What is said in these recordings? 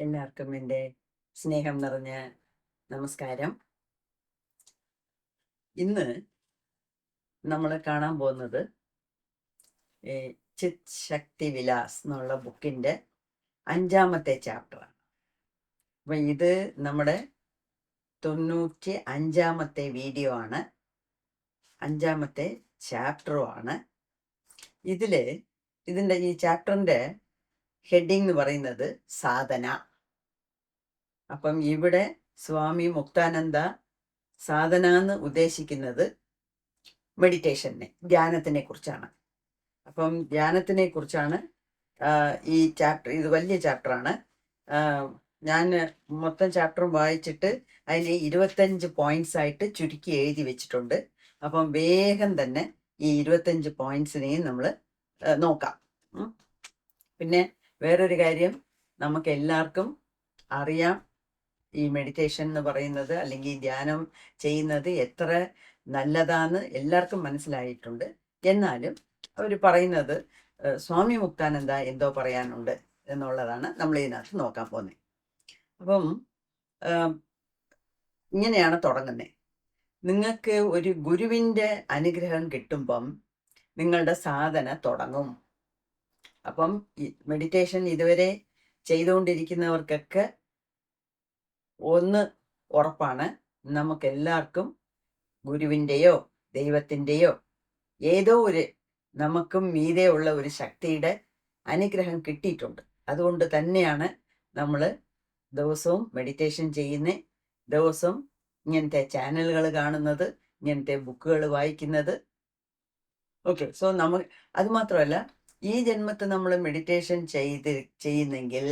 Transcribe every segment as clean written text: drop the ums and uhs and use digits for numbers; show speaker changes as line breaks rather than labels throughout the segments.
എല്ലാവർക്കും എൻ്റെ സ്നേഹം നിറഞ്ഞ നമസ്കാരം. ഇന്ന് നമ്മൾ കാണാൻ പോകുന്നത് ചിത് ശക്തി വിലാസ് എന്നുള്ള ബുക്കിൻ്റെ 5-ാമത്തെ ചാപ്റ്ററാണ്. അപ്പം ഇത് നമ്മുടെ 95-ാമത്തെ വീഡിയോ ആണ്, 5-ാമത്തെ ചാപ്റ്ററുമാണ്. ഇതിൻ്റെ ഈ ചാപ്റ്ററിൻ്റെ ഹെഡിങ് എന്ന് പറയുന്നത് സാധന. അപ്പം ഇവിടെ സ്വാമി മുക്താനന്ദ സാധന എന്ന് ഉദ്ദേശിക്കുന്നത് ധ്യാനത്തിനെ കുറിച്ചാണ്. അപ്പം ധ്യാനത്തിനെ കുറിച്ചാണ് ഈ ചാപ്റ്റർ. ഇത് വലിയ ചാപ്റ്ററാണ്. ഞാൻ മൊത്തം ചാപ്റ്ററും വായിച്ചിട്ട് അതിനെ 25 പോയിന്റ്സ് ആയിട്ട് ചുരുക്കി എഴുതി വെച്ചിട്ടുണ്ട്. അപ്പം വേഗം തന്നെ ഈ 25 പോയിന്റ്സിനെയും നമ്മൾ നോക്കാം. പിന്നെ വേറൊരു കാര്യം, നമുക്ക് എല്ലാവർക്കും അറിയാം, ഈ മെഡിറ്റേഷൻ എന്ന് പറയുന്നത് അല്ലെങ്കിൽ ധ്യാനം ചെയ്യുന്നത് എത്ര നല്ലതാന്ന് എല്ലാവർക്കും മനസ്സിലായിട്ടുണ്ട്. എന്നാലും അവർ പറയുന്നത് സ്വാമി മുക്താനന്ദ എന്തോ പറയാനുണ്ട് എന്നുള്ളതാണ് നമ്മൾ ഇതിനകത്ത് നോക്കാൻ പോകുന്നത്. അപ്പം ഇങ്ങനെയാണ് തുടങ്ങുന്നത്. നിങ്ങൾക്ക് ഒരു ഗുരുവിൻ്റെ അനുഗ്രഹം കിട്ടുമ്പം നിങ്ങളുടെ സാധന തുടങ്ങും. അപ്പം ഈ മെഡിറ്റേഷൻ ഇതുവരെ ചെയ്തുകൊണ്ടിരിക്കുന്നവർക്കൊക്കെ ഒന്ന് ഉറപ്പാണ്, നമുക്കെല്ലാവർക്കും ഗുരുവിൻ്റെയോ ദൈവത്തിൻ്റെയോ ഏതോ ഒരു നമുക്കും മീതെ ഉള്ള ഒരു ശക്തിയുടെ അനുഗ്രഹം കിട്ടിയിട്ടുണ്ട്. അതുകൊണ്ട് തന്നെയാണ് നമ്മൾ ദിവസവും മെഡിറ്റേഷൻ ചെയ്യുന്നത്, ദിവസവും ഇങ്ങനത്തെ ചാനലുകൾ കാണുന്നത്, ഇങ്ങനത്തെ ബുക്കുകൾ വായിക്കുന്നത്. ഓക്കെ, സോ നമ്മൾ അതുമാത്രമല്ല, ഈ ജന്മത്തിൽ നമ്മൾ മെഡിറ്റേഷൻ ചെയ്യുന്നെങ്കിൽ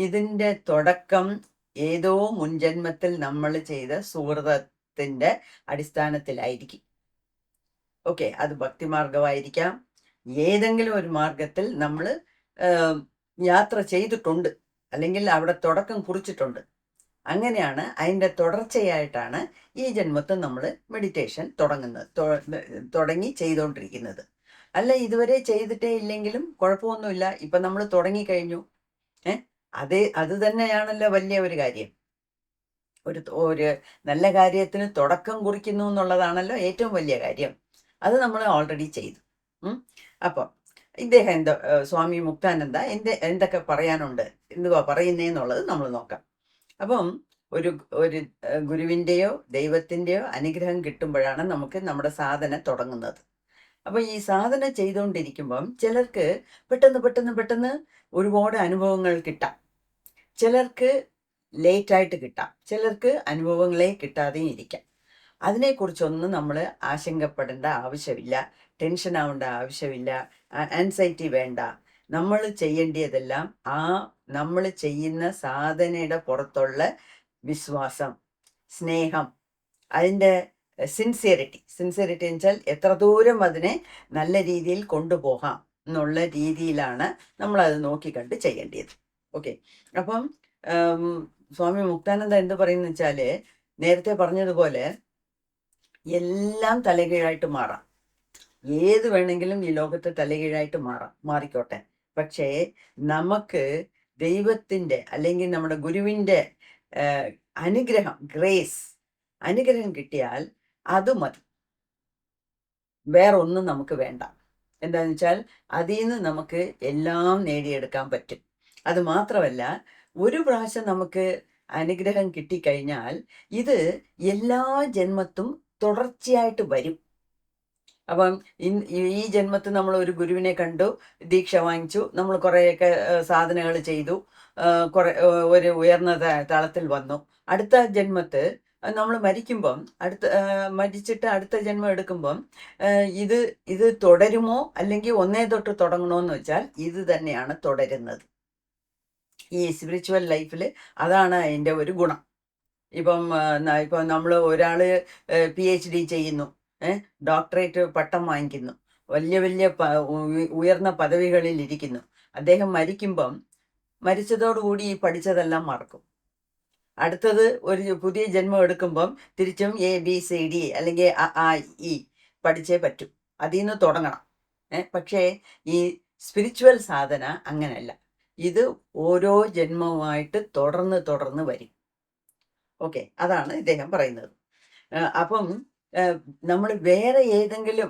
ഇതിൻ്റെ തുടക്കം ഏതോ മുൻജന്മത്തിൽ നമ്മൾ ചെയ്ത സുഹൃതത്തിൻ്റെ അടിസ്ഥാനത്തിലായിരിക്കും. ഓക്കെ, അത് ഭക്തിമാർഗമായിരിക്കാം, ഏതെങ്കിലും ഒരു മാർഗത്തിൽ നമ്മൾ യാത്ര ചെയ്തിട്ടുണ്ട്, അല്ലെങ്കിൽ അവിടെ തുടക്കം കുറിച്ചിട്ടുണ്ട്. അങ്ങനെയാണ് അതിൻ്റെ തുടർച്ചയായിട്ടാണ് ഈ ജന്മത്തിൽ നമ്മൾ മെഡിറ്റേഷൻ തുടങ്ങി ചെയ്തുകൊണ്ടിരിക്കുന്നത്. അല്ല, ഇതുവരെ ചെയ്തിട്ടേ ഇല്ലെങ്കിലും കുഴപ്പമൊന്നുമില്ല, ഇപ്പം നമ്മൾ തുടങ്ങിക്കഴിഞ്ഞു. അത് തന്നെയാണല്ലോ വലിയ ഒരു കാര്യം. ഒരു നല്ല കാര്യത്തിന് തുടക്കം കുറിക്കുന്നു എന്നുള്ളതാണല്ലോ ഏറ്റവും വലിയ കാര്യം. അത് നമ്മൾ ഓൾറെഡി ചെയ്തു. അപ്പം ഇദ്ദേഹം സ്വാമി മുക്താനന്ദ എന്തൊക്കെ പറയാനുണ്ട്, എന്തുവാ പറയുന്നതെന്നുള്ളത് നമ്മൾ നോക്കാം. അപ്പം ഒരു ഗുരുവിൻ്റെയോ ദൈവത്തിൻ്റെയോ അനുഗ്രഹം കിട്ടുമ്പോഴാണ് നമുക്ക് നമ്മുടെ സാധന തുടങ്ങുന്നത്. അപ്പം ഈ സാധന ചെയ്തുകൊണ്ടിരിക്കുമ്പം ചിലർക്ക് പെട്ടെന്ന് ഒരുപാട് അനുഭവങ്ങൾ കിട്ടാം, ചിലർക്ക് ലേറ്റായിട്ട് കിട്ടാം, ചിലർക്ക് അനുഭവങ്ങളെ കിട്ടാതെയും ഇരിക്കാം. അതിനെക്കുറിച്ചൊന്നും നമ്മൾ ആശങ്കപ്പെടേണ്ട ആവശ്യമില്ല, ടെൻഷൻ ആവേണ്ട ആവശ്യമില്ല, ആൻസൈറ്റി വേണ്ട. നമ്മൾ ചെയ്യേണ്ടതെല്ലാം നമ്മൾ ചെയ്യുന്ന സാധനയുടെ പുറത്തുള്ള വിശ്വാസം, സ്നേഹം, അതിൻ്റെ സിൻസിയറിറ്റി എന്ന് വെച്ചാൽ എത്ര ദൂരം അതിനെ നല്ല രീതിയിൽ കൊണ്ടുപോകാം എന്നുള്ള രീതിയിലാണ് നമ്മളത് നോക്കിക്കണ്ട് ചെയ്യേണ്ടത്. ഓക്കെ, അപ്പം സ്വാമി മുക്താനന്ദ എന്ത് പറയുന്നു വെച്ചാൽ, നേരത്തെ പറഞ്ഞതുപോലെ എല്ലാം തലകീഴായിട്ട് മാറാം, ഏത് വേണമെങ്കിലും ഈ ലോകത്ത് തലകീഴായിട്ട് മാറിക്കോട്ടെ. പക്ഷേ നമുക്ക് ദൈവത്തിൻ്റെ അല്ലെങ്കിൽ നമ്മുടെ ഗുരുവിൻ്റെ അനുഗ്രഹം, അനുഗ്രഹം കിട്ടിയാൽ അത് മതി, വേറൊന്നും നമുക്ക് വേണ്ട. എന്താണെന്ന് വെച്ചാൽ അതിൽ നിന്ന് നമുക്ക് എല്ലാം നേടിയെടുക്കാൻ പറ്റും. അത് മാത്രമല്ല, ഒരു പ്രാവശ്യം നമുക്ക് അനുഗ്രഹം കിട്ടിക്കഴിഞ്ഞാൽ ഇത് എല്ലാ ജന്മത്തും തുടർച്ചയായിട്ട് വരും. അപ്പം ഈ ജന്മത്തിൽ നമ്മൾ ഒരു ഗുരുവിനെ കണ്ടു, ദീക്ഷ വാങ്ങിച്ചു, നമ്മൾ കുറേയൊക്കെ സാധനകൾ ചെയ്തു, ഒരു ഉയർന്ന തലത്തിൽ വന്നു. അടുത്ത ജന്മത്ത് നമ്മൾ മരിക്കുമ്പം മരിച്ചിട്ട് അടുത്ത ജന്മം എടുക്കുമ്പം ഇത് തുടരുമോ അല്ലെങ്കിൽ ഒന്നേ തൊട്ട് തുടങ്ങണമെന്ന് വെച്ചാൽ ഇത് തന്നെയാണ് തുടരുന്നത്. ഈ സ്പിരിച്വൽ ലൈഫിൽ അതാണ് അതിൻ്റെ ഒരു ഗുണം. ഇപ്പം നമ്മൾ ഒരാൾ PhD ചെയ്യുന്നു, ഡോക്ടറേറ്റ് പട്ടം വാങ്ങിക്കുന്നു, വലിയ ഉയർന്ന പദവികളിൽ ഇരിക്കുന്നു. അദ്ദേഹം മരിച്ചതോടുകൂടി ഈ പഠിച്ചതെല്ലാം മറക്കും. അടുത്തത് ഒരു പുതിയ ജന്മം എടുക്കുമ്പം തിരിച്ചും ABCD അല്ലെങ്കിൽ AE പഠിച്ചേ പറ്റും, അതിൽ നിന്ന് തുടങ്ങണം. പക്ഷേ ഈ സ്പിരിച്വൽ സാധന അങ്ങനെയല്ല. ഇത് ഓരോ ജന്മവുമായിട്ട് തുടർന്ന് വരും. ഓക്കെ, അതാണ് ഇദ്ദേഹം പറയുന്നത്. അപ്പം നമ്മൾ വേറെ ഏതെങ്കിലും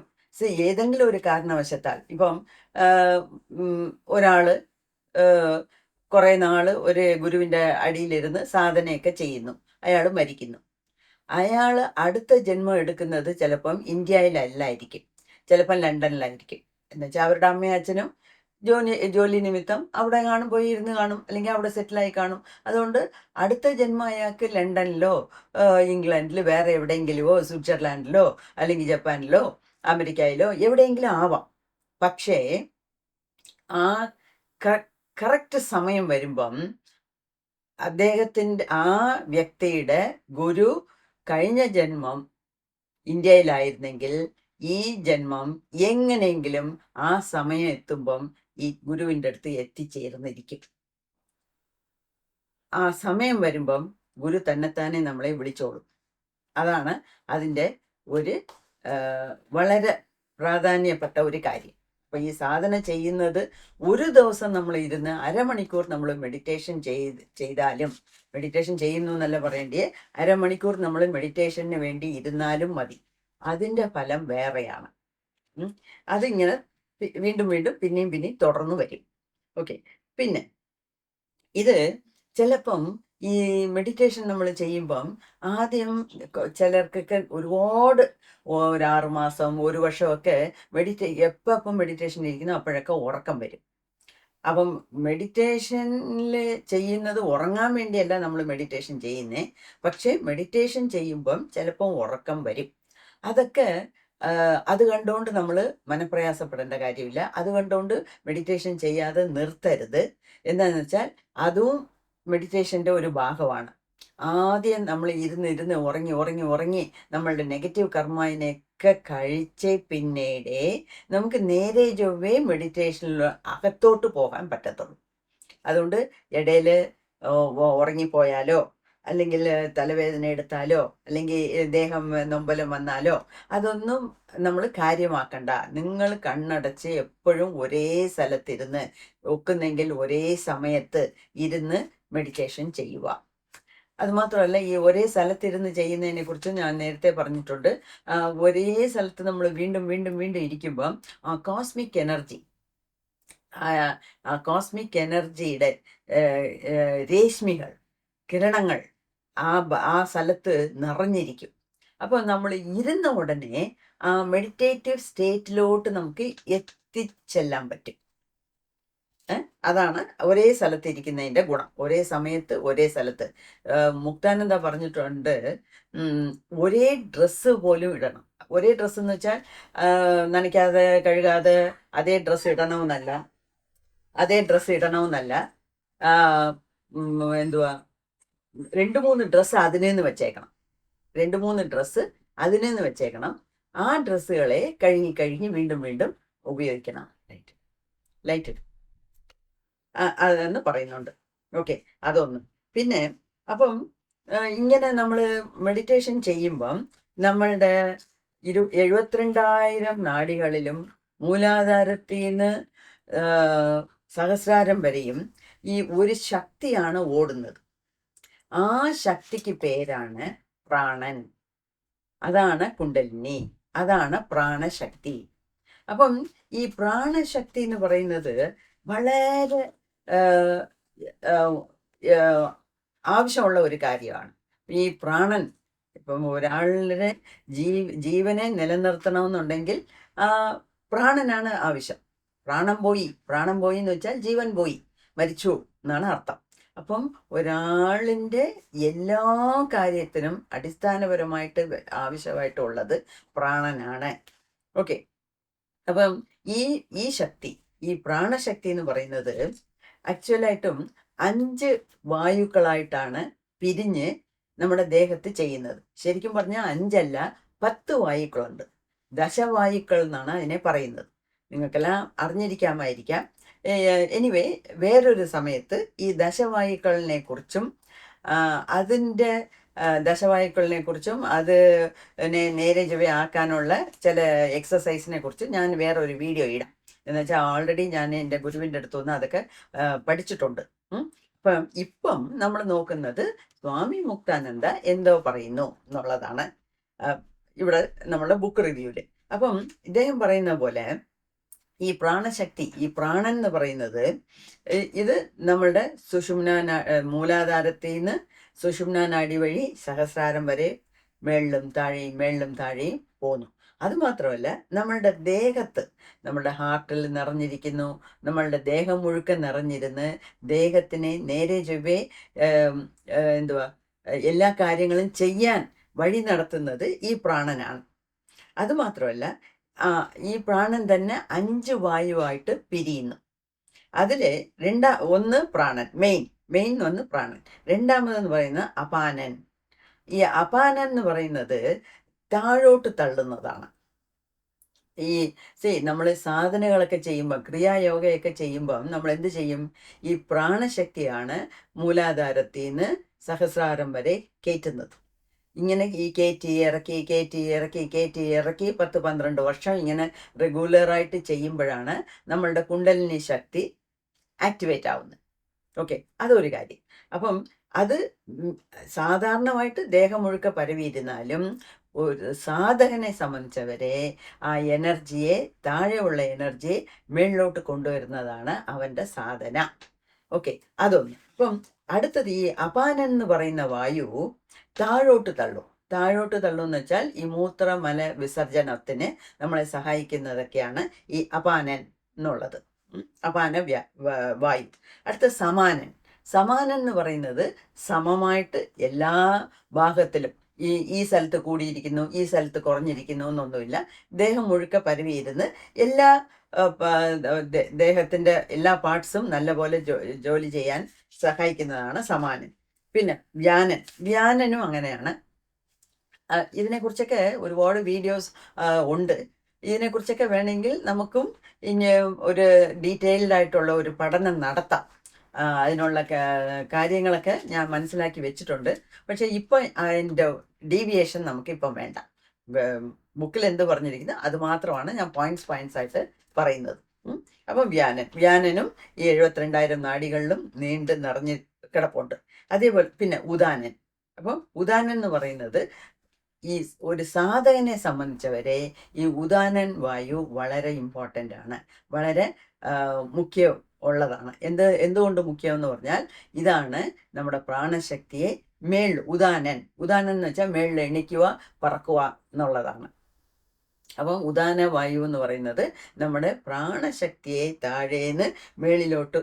ഒരു കാരണവശത്താൽ ഇപ്പം ഒരാള് കുറേ നാള് ഒരു ഗുരുവിൻ്റെ അടിയിലിരുന്ന് സാധനയൊക്കെ ചെയ്യുന്നു, അയാൾ മരിക്കുന്നു. അയാൾ അടുത്ത ജന്മം എടുക്കുന്നത് ചിലപ്പം ഇന്ത്യയിലല്ലായിരിക്കും, ചിലപ്പം ലണ്ടനിലായിരിക്കും. എന്നുവെച്ചാൽ അവരുടെ അമ്മയും അച്ഛനും ജോലി നിമിത്തം അവിടെ പോയി ഇരുന്ന് കാണും, അല്ലെങ്കിൽ അവിടെ സെറ്റിലായി കാണും. അതുകൊണ്ട് അടുത്ത ജന്മം അയാൾക്ക് ലണ്ടനിലോ ഇംഗ്ലണ്ടിൽ വേറെ എവിടെയെങ്കിലുമോ സ്വിറ്റ്സർലാൻഡിലോ അല്ലെങ്കിൽ ജപ്പാനിലോ അമേരിക്കയിലോ എവിടെയെങ്കിലും ആവാം. പക്ഷേ ആ കറക്റ്റ് സമയം വരുമ്പം ആ വ്യക്തിയുടെ ഗുരു കഴിഞ്ഞ ജന്മം ഇന്ത്യയിലായിരുന്നെങ്കിൽ ഈ ജന്മം എങ്ങനെയെങ്കിലും ആ സമയം എത്തുമ്പം ഈ ഗുരുവിൻ്റെ അടുത്ത് എത്തിച്ചേർന്നിരിക്കും. ആ സമയം വരുമ്പം ഗുരു തന്നെത്താനെ നമ്മളെ വിളിച്ചോളും. അതാണ് അതിൻ്റെ ഒരു വളരെ പ്രാധാന്യപ്പെട്ട ഒരു കാര്യം. അപ്പോൾ ഈ സാധന ചെയ്യുന്നത് ഒരു ദിവസം നമ്മൾ ഇരുന്ന് അരമണിക്കൂർ നമ്മൾ മെഡിറ്റേഷൻ ചെയ്താലും, മെഡിറ്റേഷൻ ചെയ്യുന്നു എന്നല്ല പറയേണ്ടിയേ, അരമണിക്കൂർ നമ്മൾ മെഡിറ്റേഷന് വേണ്ടി ഇരുന്നാലും മതി. അതിൻ്റെ ഫലം വേറെയാണ്. അതിങ്ങനെ വീണ്ടും പിന്നെയും തുടർന്ന് വരും. ഓക്കെ, പിന്നെ ഇത് ചിലപ്പം ഈ മെഡിറ്റേഷൻ നമ്മൾ ചെയ്യുമ്പം ആദ്യം ചിലർക്കൊക്കെ ഒരുപാട് 6 മാസം 1 വർഷമൊക്കെ എപ്പം മെഡിറ്റേഷൻ ഇരിക്കുന്നു അപ്പോഴൊക്കെ ഉറക്കം വരും. അപ്പം മെഡിറ്റേഷനിൽ ചെയ്യുന്നത് ഉറങ്ങാൻ വേണ്ടിയല്ല നമ്മൾ മെഡിറ്റേഷൻ ചെയ്യുന്നേ, പക്ഷേ മെഡിറ്റേഷൻ ചെയ്യുമ്പം ചിലപ്പം ഉറക്കം വരും. അതൊക്കെ അത് കണ്ടുകൊണ്ട് നമ്മൾ മനപ്രയാസപ്പെടേണ്ട കാര്യമില്ല. അത് കണ്ടുകൊണ്ട് മെഡിറ്റേഷൻ ചെയ്യാതെ നിർത്തരുത്. എന്താണെന്ന് വെച്ചാൽ അതും മെഡിറ്റേഷൻ്റെ ഒരു ഭാഗമാണ്. ആദ്യം നമ്മൾ ഇരുന്ന് ഉറങ്ങി നമ്മളുടെ നെഗറ്റീവ് കർമ്മയിനെയൊക്കെ കഴിച്ച് പിന്നീട് നമുക്ക് നേരെ ചൊവ്വേ മെഡിറ്റേഷനിൽ അകത്തോട്ട് പോകാൻ പറ്റത്തുള്ളൂ. അതുകൊണ്ട് ഇടയിൽ ഉറങ്ങിപ്പോയാലോ അല്ലെങ്കിൽ തലവേദന എടുത്താലോ അല്ലെങ്കിൽ ദേഹം നൊമ്പലം വന്നാലോ അതൊന്നും നമ്മൾ കാര്യമാക്കണ്ട. നിങ്ങൾ കണ്ണടച്ച് എപ്പോഴും ഒരേ സ്ഥലത്തിരുന്ന് ഒക്കുന്നെങ്കിൽ ഒരേ സമയത്ത് ഇരുന്ന് മെഡിറ്റേഷൻ ചെയ്യുക. അതുമാത്രമല്ല, ഈ ഒരേ സ്ഥലത്തിരുന്ന് ചെയ്യുന്നതിനെ കുറിച്ച് ഞാൻ നേരത്തെ പറഞ്ഞിട്ടുണ്ട്. ഒരേ സ്ഥലത്ത് നമ്മൾ വീണ്ടും ഇരിക്കുമ്പം ആ കോസ്മിക് എനർജിയുടെ രശ്മികൾ, കിരണങ്ങൾ ആ സ്ഥലത്ത് നിറഞ്ഞിരിക്കും. അപ്പോൾ നമ്മൾ ഇരുന്ന ഉടനെ ആ മെഡിറ്റേറ്റീവ് സ്റ്റേറ്റിലോട്ട് നമുക്ക് എത്തിച്ചെല്ലാൻ പറ്റും. അതാണ് ഒരേ സ്ഥലത്ത് ഇരിക്കുന്നതിൻ്റെ ഗുണം. ഒരേ സമയത്ത് ഒരേ സ്ഥലത്ത്. മുക്താനന്ദ പറഞ്ഞിട്ടുണ്ട്, ഒരേ ഡ്രസ്സ് പോലും ഇടണം. ഒരേ ഡ്രസ്സ് എന്ന് വെച്ചാൽ നനയ്ക്കാതെ കഴുകാതെ അതേ ഡ്രസ്സ് ഇടണമെന്നല്ല. എന്തുവാ, 2-3 ഡ്രസ്സ് അതിനേന്ന് വെച്ചേക്കണം. ആ ഡ്രസ്സുകളെ കഴുകി വീണ്ടും ഉപയോഗിക്കണം. ലൈറ്റ് അതെന്ന് പറയുന്നുണ്ട്. ഓക്കെ, അതൊന്ന്. പിന്നെ അപ്പം ഇങ്ങനെ നമ്മൾ മെഡിറ്റേഷൻ ചെയ്യുമ്പം നമ്മളുടെ 72,000 നാഡികളിലും മൂലാധാരത്തിൽ നിന്ന് സഹസ്രാരം വരെയും ഈ ഒരു ശക്തിയാണ് ഓടുന്നത്. ആ ശക്തിക്ക് പേരാണ് പ്രാണൻ. അതാണ് കുണ്ടലിനി, അതാണ് പ്രാണശക്തി. അപ്പം ഈ പ്രാണശക്തി എന്ന് പറയുന്നത് വളരെ ആവശ്യമുള്ള ഒരു കാര്യമാണ്. ഈ പ്രാണൻ ഇപ്പം ഒരാളുടെ ജീവനെ നിലനിർത്തണമെന്നുണ്ടെങ്കിൽ പ്രാണനാണ് ആവശ്യം. പ്രാണൻ പോയി എന്ന് വെച്ചാൽ ജീവൻ പോയി, മരിച്ചു എന്നാണ് അർത്ഥം. അപ്പം ഒരാളിൻ്റെ എല്ലാ കാര്യത്തിനും അടിസ്ഥാനപരമായിട്ട് ആവശ്യമായിട്ടുള്ളത് പ്രാണനാണ്. ഓക്കെ, അപ്പം ഈ ശക്തി, ഈ പ്രാണശക്തി എന്ന് പറയുന്നത് ആക്ച്വലായിട്ടും 5 വായുക്കളായിട്ടാണ് പിരിഞ്ഞ് നമ്മുടെ ദേഹത്ത് ചെയ്യുന്നത്. ശരിക്കും പറഞ്ഞാൽ 5 അല്ല, 10 വായുക്കളുണ്ട്. ദശവായുക്കൾ എന്നാണ് അതിനെ പറയുന്നത്. നിങ്ങൾക്കെല്ലാം അറിഞ്ഞിരിക്കാമായിരിക്കാം. എനിവേ, വേറൊരു സമയത്ത് ഈ ദശവായുക്കളിനെ കുറിച്ചും അതിൻ്റെ അത് നേരെ ചൊവ്വേ ആക്കാനുള്ള ചില എക്സസൈസിനെ കുറിച്ച് ഞാൻ വേറൊരു വീഡിയോ ഇടാം. എന്നുവെച്ചാൽ ഓൾറെഡി ഞാൻ എൻ്റെ ഗുരുവിൻ്റെ അടുത്തുനിന്ന് അതൊക്കെ പഠിച്ചിട്ടുണ്ട്. ഇപ്പം നമ്മൾ നോക്കുന്നത് സ്വാമി മുക്താനന്ദ എന്തോ പറയുന്നു എന്നുള്ളതാണ് ഇവിടെ നമ്മളുടെ ബുക്ക് റിവ്യൂല്. അപ്പം ഇദ്ദേഹം പറയുന്ന പോലെ ഈ പ്രാണശക്തി, ഈ പ്രാണൻ എന്ന് പറയുന്നത് ഇത് നമ്മളുടെ മൂലാധാരത്തിൽ നിന്ന് സുഷുമ്നാ നാഡി വഴി സഹസ്രാരം വരെ മേളിലും താഴെയും പോന്നു. അതുമാത്രമല്ല, നമ്മളുടെ ദേഹത്ത്, നമ്മളുടെ ഹാർട്ടിൽ നിറഞ്ഞിരിക്കുന്നു. നമ്മളുടെ ദേഹം മുഴുക്ക നിറഞ്ഞിരുന്ന് ദേഹത്തിനെ നേരെ ചൊവ്വേ എല്ലാ കാര്യങ്ങളും ചെയ്യാൻ വഴി നടത്തുന്നത് ഈ പ്രാണനാണ്. അതുമാത്രമല്ല, ഈ പ്രാണൻ തന്നെ 5 വായുവായിട്ട് പിരിയുന്നു. അതില് ഒന്ന് പ്രാണൻ, മെയിൻ ഒന്ന് പ്രാണൻ. രണ്ടാമതെന്ന് പറയുന്ന അപാനൻ. ഈ അപാനൻ എന്ന് പറയുന്നത് താഴോട്ട് തള്ളുന്നതാണ്. നമ്മൾ സാധനകളൊക്കെ ചെയ്യുമ്പോൾ, ക്രിയായോഗയൊക്കെ ചെയ്യുമ്പം നമ്മൾ എന്ത് ചെയ്യും? ഈ പ്രാണശക്തിയാണ് മൂലാധാരത്തിൽ നിന്ന് സഹസ്രാരം വരെ കയറ്റുന്നത്. ഇങ്ങനെ ഈ കയറ്റി ഇറക്കി 10-12 വർഷം ഇങ്ങനെ റെഗുലറായിട്ട് ചെയ്യുമ്പോഴാണ് നമ്മളുടെ കുണ്ടലിനി ശക്തി ആക്ടിവേറ്റ് ആവുന്നത്. ഓക്കെ, അതൊരു കാര്യം. അപ്പം അത് സാധാരണമായിട്ട് ദേഹം മുഴുക്ക പരവിയിരുന്നാലും ഒരു സാധകനെ സംബന്ധിച്ചവരെ ആ എനർജിയെ, താഴെയുള്ള എനർജിയെ മേളിലോട്ട് കൊണ്ടുവരുന്നതാണ് അവൻ്റെ സാധന. ഓക്കെ, അതൊന്ന്. അപ്പം അടുത്തത് ഈ അപാനൻ എന്ന് പറയുന്ന വായു താഴോട്ട് തള്ളും എന്ന് വെച്ചാൽ ഈ മൂത്രമല വിസർജനത്തിന് നമ്മളെ സഹായിക്കുന്നതൊക്കെയാണ് ഈ അപാനൻ എന്നുള്ളത്. അപാന വായു. അടുത്ത സമാനൻ എന്ന് പറയുന്നത് സമമായിട്ട് എല്ലാ ഭാഗത്തിലും ഈ സ്ഥലത്ത് കൂടിയിരിക്കുന്നു, ഈ സ്ഥലത്ത് കുറഞ്ഞിരിക്കുന്നു എന്നൊന്നുമില്ല. ദേഹം മുഴുക്ക പരവിയിരുന്ന് എല്ലാ ദേഹത്തിൻ്റെ എല്ലാ പാർട്സും നല്ലപോലെ ജോലി ചെയ്യാൻ സഹായിക്കുന്നതാണ് സമാനൻ. പിന്നെ വ്യാനനും അങ്ങനെയാണ്. ഇതിനെക്കുറിച്ചൊക്കെ ഒരുപാട് വീഡിയോസ് ഉണ്ട്. ഇതിനെക്കുറിച്ചൊക്കെ വേണമെങ്കിൽ നമുക്കും ഇനി ഒരു ഡീറ്റെയിൽഡ് ആയിട്ടുള്ള ഒരു പഠനം നടത്താം. അതിനുള്ള കാര്യങ്ങളൊക്കെ ഞാൻ മനസ്സിലാക്കി വെച്ചിട്ടുണ്ട്. പക്ഷെ ഇപ്പം അതിൻ്റെ ഡീവിയേഷൻ നമുക്കിപ്പം വേണ്ട. ബുക്കിൽ എന്ത് പറഞ്ഞിരിക്കുന്നത് അത് മാത്രമാണ് ഞാൻ പോയിന്റ്സ് ആയിട്ട് പറയുന്നത്. അപ്പം വ്യാനനും ഈ 72,000 നാഡികളിലും നീണ്ട് നിറഞ്ഞ് കിടപ്പുണ്ട്. അതേപോലെ പിന്നെ ഉദാനൻ. അപ്പം ഉദാനൻ എന്ന് പറയുന്നത് ഈ ഒരു സാധകനെ സംബന്ധിച്ചവരെ ഈ ഉദാനൻ വായു വളരെ ഇമ്പോർട്ടൻ്റ് ആണ്, വളരെ മുഖ്യം ഉള്ളതാണ്. എന്തുകൊണ്ട് മുഖ്യം എന്ന് പറഞ്ഞാൽ ഇതാണ് നമ്മുടെ പ്രാണശക്തിയെ ഉദാനൻ എന്ന് വെച്ചാൽ മേളിൽ എണിക്കുക, പറക്കുക എന്നുള്ളതാണ്. അപ്പം ഉദാന വായു എന്ന് പറയുന്നത് നമ്മുടെ പ്രാണശക്തിയെ താഴേന്ന് മേളിലോട്ട്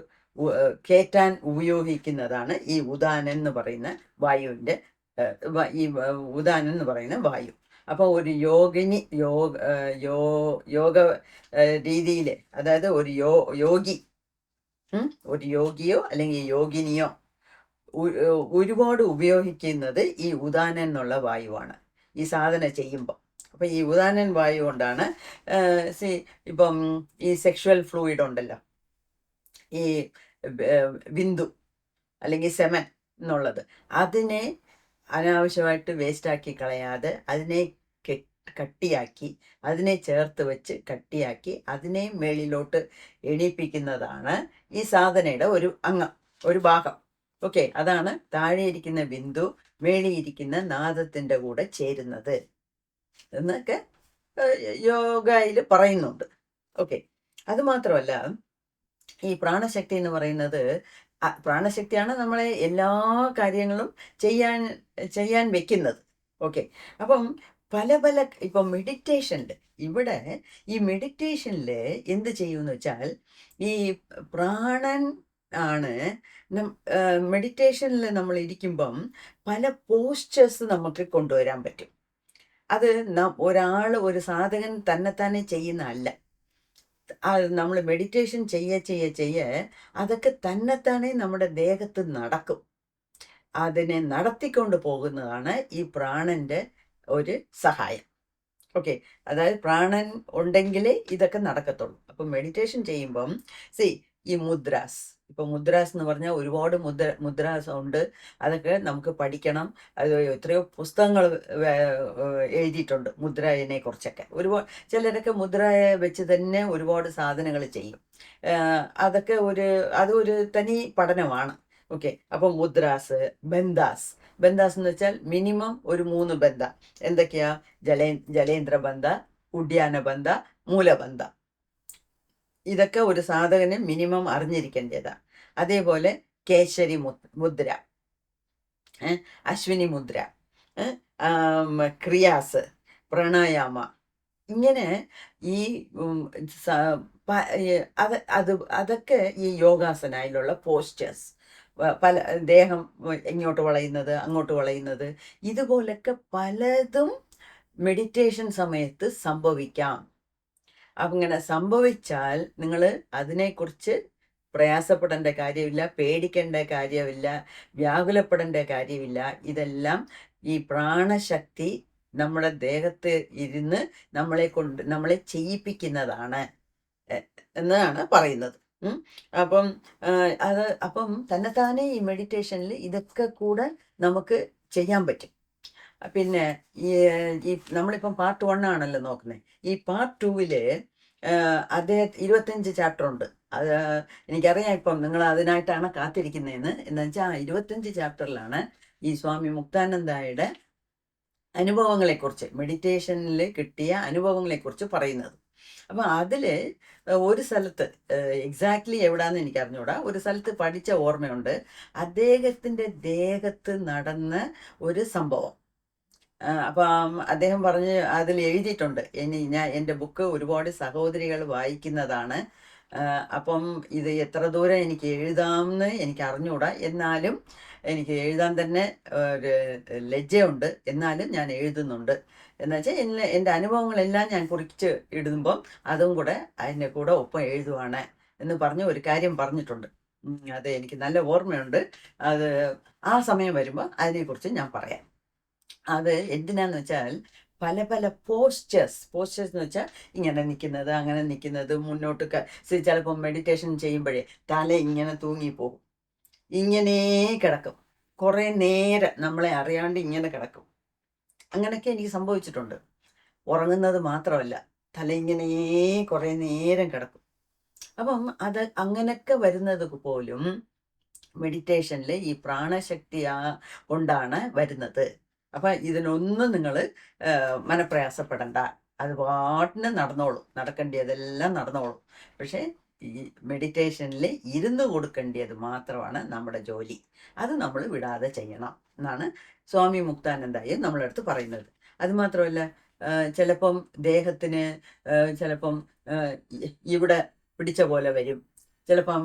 കയറ്റാൻ ഉപയോഗിക്കുന്നതാണ് ഈ ഉദാനൻ എന്ന് പറയുന്ന വായുവിൻ്റെ ഉദാനൻ എന്ന് പറയുന്ന വായു. അപ്പോൾ ഒരു യോഗ രീതിയിൽ, അതായത് ഒരു യോഗിയോ അല്ലെങ്കിൽ യോഗിനിയോ ഒരുപാട് ഉപയോഗിക്കുന്നത് ഈ ഉദാനൻ എന്നുള്ള വായുവാണ് ഈ സാധന ചെയ്യുമ്പോൾ. അപ്പം ഈ ഉദാനൻ വായു കൊണ്ടാണ് ഇപ്പം ഈ സെക്ഷുവൽ ഫ്ലൂയിഡ് ഉണ്ടല്ലോ, ഈ ബിന്ദു അല്ലെങ്കിൽ സെമൻ എന്നുള്ളത്, അതിനെ അനാവശ്യമായിട്ട് വേസ്റ്റാക്കി കളയാതെ അതിനെ കട്ടിയാക്കി, അതിനെ ചേർത്ത് വെച്ച് കട്ടിയാക്കി അതിനെ മേളിലോട്ട് എണീപ്പിക്കുന്നതാണ് ഈ സാധനയുടെ ഒരു ഭാഗം. ഓക്കെ, അതാണ് താഴെ ഇരിക്കുന്ന ബിന്ദു മേളിയിരിക്കുന്ന നാദത്തിൻ്റെ കൂടെ ചേരുന്നത് എന്നൊക്കെ യോഗയിൽ പറയുന്നുണ്ട്. ഓക്കെ, അതുമാത്രമല്ല ഈ പ്രാണശക്തി എന്ന് പറയുന്നത്, പ്രാണശക്തിയാണ് നമ്മളെ എല്ലാ കാര്യങ്ങളും ചെയ്യാൻ വെക്കുന്നത്. ഓക്കെ, അപ്പം പല ഇപ്പം മെഡിറ്റേഷനിൽ, ഇവിടെ ഈ മെഡിറ്റേഷനിൽ എന്ത് ചെയ്യുമെന്ന് വെച്ചാൽ ഈ പ്രാണൻ ആണ് മെഡിറ്റേഷനിൽ നമ്മൾ ഇരിക്കുമ്പം പല പോസ്ചേഴ്സ് നമുക്ക് കൊണ്ടുവരാൻ പറ്റും. അത് ഒരു സാധകൻ തന്നെത്താനെ ചെയ്യുന്നതല്ല. നമ്മൾ മെഡിറ്റേഷൻ ചെയ്യ അതൊക്കെ തന്നെത്താനെ നമ്മുടെ ദേഹത്ത് നടക്കും. അതിനെ നടത്തിക്കൊണ്ട് പോകുന്നതാണ് ഈ പ്രാണന്റെ ഒരു സഹായം. ഓക്കെ, അതായത് പ്രാണൻ ഉണ്ടെങ്കിലേ ഇതൊക്കെ നടക്കത്തുള്ളൂ. അപ്പം മെഡിറ്റേഷൻ ചെയ്യുമ്പം ഈ മുദ്രാസ്, ഇപ്പൊ മുദ്രാസ് എന്ന് പറഞ്ഞാൽ ഒരുപാട് മുദ്രാസ് ഉണ്ട്. അതൊക്കെ നമുക്ക് പഠിക്കണം. അത് എത്രയോ പുസ്തകങ്ങൾ എഴുതിയിട്ടുണ്ട് മുദ്രയെ കുറിച്ചൊക്കെ. ഒരുപാട് ചിലരൊക്കെ മുദ്രയെ വെച്ച് തന്നെ ഒരുപാട് സാധനങ്ങൾ ചെയ്യും. അതൊക്കെ അതൊരു തനി പഠനമാണ്. ഓക്കെ. അപ്പം മുദ്രാസ്, ബന്ധാസ്. ബന്ധാസ് എന്ന് വെച്ചാൽ മിനിമം ഒരു 3 ബന്ധ. എന്തൊക്കെയാ? ജലേന്ദ്ര ബന്ധ, ഉഡ്യാന ബന്ധ, മൂലബന്ധ. ഇതൊക്കെ ഒരു സാധകന് മിനിമം അറിഞ്ഞിരിക്കേണ്ടതാണ്. അതേപോലെ കേശരി മുദ്ര, അശ്വിനി മുദ്ര, ക്രിയാസ്, പ്രാണായാമ. ഇങ്ങനെ ഈ അതൊക്കെ ഈ യോഗാസനയിലുള്ള പോസ്റ്റേഴ്സ്. പല ദേഹം ഇങ്ങോട്ട് വളയുന്നത്, അങ്ങോട്ട് വളയുന്നത്, ഇതുപോലൊക്കെ പലതും മെഡിറ്റേഷൻ സമയത്ത് സംഭവിക്കാം. അങ്ങനെ സംഭവിച്ചാൽ നിങ്ങൾ അതിനെക്കുറിച്ച് പ്രയാസപ്പെടേണ്ട കാര്യമില്ല, പേടിക്കേണ്ട കാര്യമില്ല, വ്യാകുലപ്പെടേണ്ട കാര്യമില്ല. ഇതെല്ലാം ഈ പ്രാണശക്തി നമ്മുടെ ദേഹത്ത് ഇരുന്ന് നമ്മളെ ചെയ്യിപ്പിക്കുന്നതാണ് എന്നാണ് പറയുന്നത്. അപ്പം തന്നെത്താനെ ഈ മെഡിറ്റേഷനിൽ ഇതൊക്കെ കൂടെ നമുക്ക് ചെയ്യാൻ പറ്റും. പിന്നെ ഈ നമ്മളിപ്പം പാർട്ട് 1 ആണല്ലോ നോക്കുന്നത്. ഈ പാർട്ട് 2 അദ്ദേഹം 25 ചാപ്റ്റർ ഉണ്ട്. അത് എനിക്കറിയാം ഇപ്പം നിങ്ങൾ അതിനായിട്ടാണ് കാത്തിരിക്കുന്നതെന്ന്. എന്ന് വെച്ചാൽ 25 ചാപ്റ്ററിലാണ് ഈ സ്വാമി മുക്താനന്ദയുടെ അനുഭവങ്ങളെക്കുറിച്ച്, മെഡിറ്റേഷനിൽ കിട്ടിയ അനുഭവങ്ങളെക്കുറിച്ച് പറയുന്നത്. അപ്പം അതിൽ ഒരു സ്ഥലത്ത്, എക്സാക്ട്ലി എവിടാന്ന് എനിക്ക് അറിഞ്ഞൂടാ, ഒരു സ്ഥലത്ത് പഠിച്ച ഓർമ്മയുണ്ട്. അദ്ദേഹത്തിൻ്റെ ദേഹത്ത് നടന്ന ഒരു സംഭവം. അപ്പം അദ്ദേഹം പറഞ്ഞ് അതിൽ എഴുതിയിട്ടുണ്ട്, എൻ്റെ ബുക്ക് ഒരുപാട് സഹോദരികൾ വായിക്കുന്നതാണ്. അപ്പം ഇത് എത്ര ദൂരം എനിക്ക് എഴുതാമെന്ന് എനിക്ക് അറിഞ്ഞൂടാ. എന്നാലും എനിക്ക് എഴുതാൻ തന്നെ ഒരു ലജ്ജയുണ്ട്. എന്നാലും ഞാൻ എഴുതുന്നുണ്ട്. എന്നുവെച്ചാൽ എൻ്റെ അനുഭവങ്ങളെല്ലാം ഞാൻ കുറിച്ച് ഇടുമ്പം അതും കൂടെ അതിൻ്റെ കൂടെ ഒപ്പം എഴുതുവാണ് എന്ന് പറഞ്ഞ് ഒരു കാര്യം പറഞ്ഞിട്ടുണ്ട്. അത് എനിക്ക് നല്ല ഓർമ്മയുണ്ട്. അത് ആ സമയം വരുമ്പോൾ അതിനെക്കുറിച്ച് ഞാൻ പറയാം. അത് എന്തിനാന്ന് വെച്ചാൽ പല പല പോസ്റ്റേഴ്സ് എന്ന് വെച്ചാൽ ഇങ്ങനെ നിൽക്കുന്നത്, അങ്ങനെ നിൽക്കുന്നത്, മുന്നോട്ട് ചിലപ്പോൾ മെഡിറ്റേഷൻ ചെയ്യുമ്പോഴേ തല ഇങ്ങനെ തൂങ്ങിപ്പോകും, ഇങ്ങനെ കിടക്കും, കുറേ നേരം നമ്മളെ അറിയാണ്ട് ഇങ്ങനെ കിടക്കും. അങ്ങനെയൊക്കെ എനിക്ക് സംഭവിച്ചിട്ടുണ്ട്. ഉറങ്ങുന്നത് മാത്രമല്ല, തല ഇങ്ങനെ കുറേ നേരം കിടക്കും. അപ്പം അത് അങ്ങനെയൊക്കെ വരുന്നത് പോലും മെഡിറ്റേഷനിൽ ഈ പ്രാണശക്തി കൊണ്ടാണ് വരുന്നത്. അപ്പം ഇതിനൊന്നും നിങ്ങൾ മനപ്രയാസപ്പെടണ്ട. അത് പാട്ടിന് നടന്നോളും, നടക്കേണ്ടതെല്ലാം നടന്നോളും. പക്ഷേ ഈ മെഡിറ്റേഷനിൽ ഇരുന്ന് കൊടുക്കേണ്ടത് മാത്രമാണ് നമ്മുടെ ജോലി. അത് നമ്മൾ വിടാതെ ചെയ്യണം എന്നാണ് സ്വാമി മുക്താനന്ദായി നമ്മളടുത്ത് പറയുന്നത്. അതുമാത്രമല്ല, ചിലപ്പം ദേഹത്തിന് ചിലപ്പം ഇവിടെ പിടിച്ച പോലെ വരും, ചിലപ്പം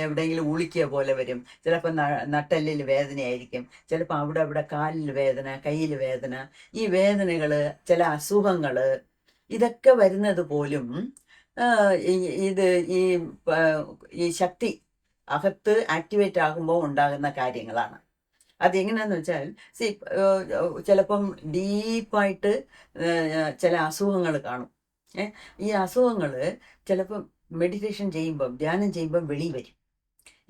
എവിടെയെങ്കിലും ഉളിക്കിയ പോലെ വരും, ചിലപ്പോൾ നട്ടെല്ലിൽ വേദനയായിരിക്കും, ചിലപ്പോൾ അവിടെ കാലിൽ വേദന, കയ്യിൽ വേദന. ഈ വേദനകൾ, ചില അസുഖങ്ങൾ, ഇതൊക്കെ വരുന്നത് പോലും ഇത് ഈ ശക്തി അകത്ത് ആക്ടിവേറ്റ് ആകുമ്പോൾ ഉണ്ടാകുന്ന കാര്യങ്ങളാണ്. അതെങ്ങനെയാന്ന് വെച്ചാൽ ചിലപ്പം ഡീപ്പായിട്ട് ചില അസുഖങ്ങൾ കാണും. ഈ അസുഖങ്ങൾ ചിലപ്പം മെഡിറ്റേഷൻ ചെയ്യുമ്പം, ധ്യാനം ചെയ്യുമ്പം വെളി വരും.